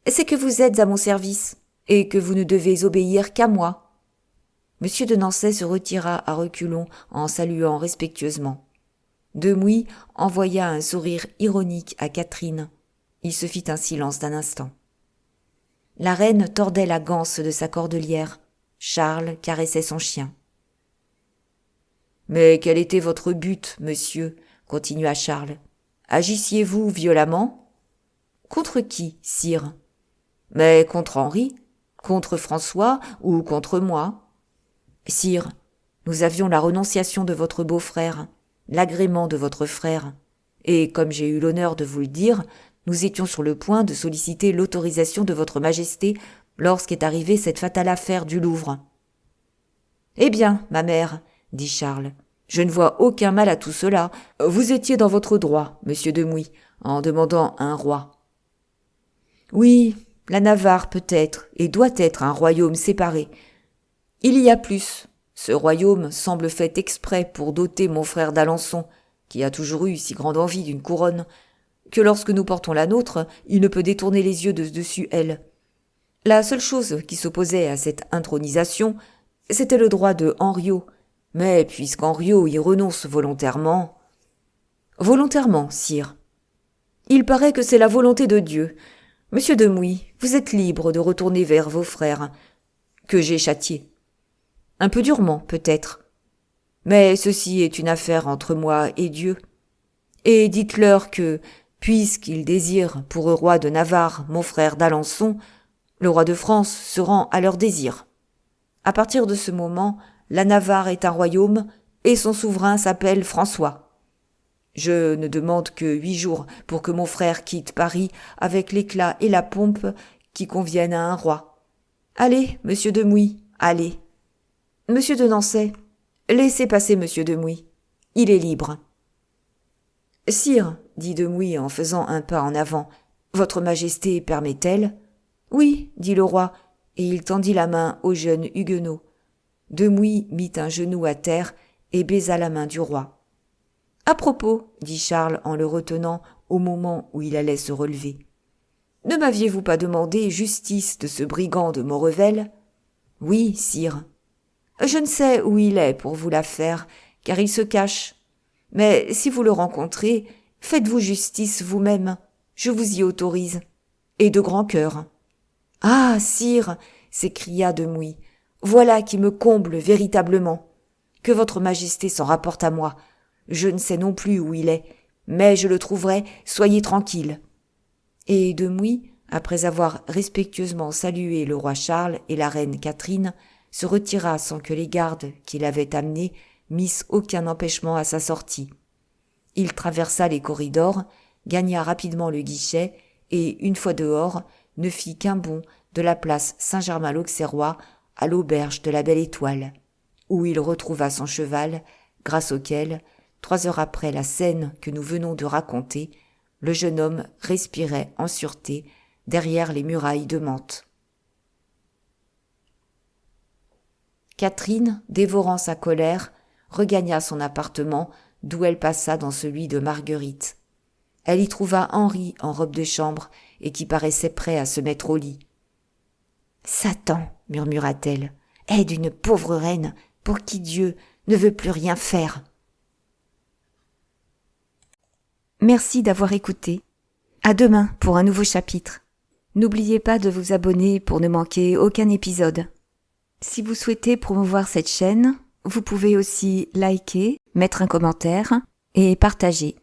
C'est que vous êtes à mon service, et que vous ne devez obéir qu'à moi. » Monsieur de Nançay se retira à reculons en saluant respectueusement. De Mouy envoya un sourire ironique à Catherine. Il se fit un silence d'un instant. La reine tordait la ganse de sa cordelière. Charles caressait son chien. « Mais quel était votre but, monsieur ? » continua Charles. « Agissiez-vous violemment ? » ?»« Contre qui, sire ? » ?»« Mais contre Henri ? Contre François ou contre moi ? » ?»« Sire, nous avions la renonciation de votre beau-frère, l'agrément de votre frère, et comme j'ai eu l'honneur de vous le dire, nous étions sur le point de solliciter l'autorisation de votre majesté lorsqu'est arrivée cette fatale affaire du Louvre. »« Eh bien, ma mère, dit Charles, je ne vois aucun mal à tout cela. Vous étiez dans votre droit, monsieur de Mouy, en demandant un roi. »« Oui, la Navarre peut être et doit être un royaume séparé. Il y a plus. Ce royaume semble fait exprès pour doter mon frère d'Alençon, qui a toujours eu si grande envie d'une couronne, que lorsque nous portons la nôtre, il ne peut détourner les yeux de dessus elle. La seule chose qui s'opposait à cette intronisation, c'était le droit de Henriot. Mais puisqu'Henriot y renonce volontairement... »« Volontairement, sire. Il paraît que c'est la volonté de Dieu. Monsieur de Mouy, vous êtes libre de retourner vers vos frères, que j'ai châtiés. Un peu durement, peut-être. Mais ceci est une affaire entre moi et Dieu. Et dites-leur que, puisqu'ils désirent pour roi de Navarre mon frère d'Alençon, le roi de France se rend à leur désir. À partir de ce moment, la Navarre est un royaume et son souverain s'appelle François. Je ne demande que 8 jours pour que mon frère quitte Paris avec l'éclat et la pompe qui conviennent à un roi. Allez, monsieur de Mouy, allez. Monsieur de Nançay, laissez passer monsieur de Mouy. Il est libre. Sire, dit de Mouy en faisant un pas en avant, votre majesté permet-elle ? Oui, dit le roi, et il tendit la main au jeune Huguenot. De Mouy mit un genou à terre et baisa la main du roi. À propos, dit Charles en le retenant au moment où il allait se relever. Ne m'aviez-vous pas demandé justice de ce brigand de Maurevel ? Oui, sire. Je ne sais où il est pour vous la faire, car il se cache. Mais si vous le rencontrez, faites-vous justice vous-même. Je vous y autorise. Et de grand cœur. Ah, sire, s'écria de Mouy, voilà qui me comble véritablement. Que votre majesté s'en rapporte à moi. Je ne sais non plus où il est, mais je le trouverai, soyez tranquille. Et de Mouy, après avoir respectueusement salué le roi Charles et la reine Catherine, se retira sans que les gardes qui l'avaient amené missent aucun empêchement à sa sortie. Il traversa les corridors, gagna rapidement le guichet et, une fois dehors, ne fit qu'un bond de la place Saint-Germain-l'Auxerrois à l'auberge de la Belle Étoile, où il retrouva son cheval, grâce auquel, 3 heures après la scène que nous venons de raconter, le jeune homme respirait en sûreté derrière les murailles de Mantes. Catherine, dévorant sa colère, regagna son appartement d'où elle passa dans celui de Marguerite. Elle y trouva Henri en robe de chambre et qui paraissait prêt à se mettre au lit. « Satan !» murmura-t-elle, « aide une pauvre reine pour qui Dieu ne veut plus rien faire. » Merci d'avoir écouté. À demain pour un nouveau chapitre. N'oubliez pas de vous abonner pour ne manquer aucun épisode. Si vous souhaitez promouvoir cette chaîne, vous pouvez aussi liker, mettre un commentaire et partager.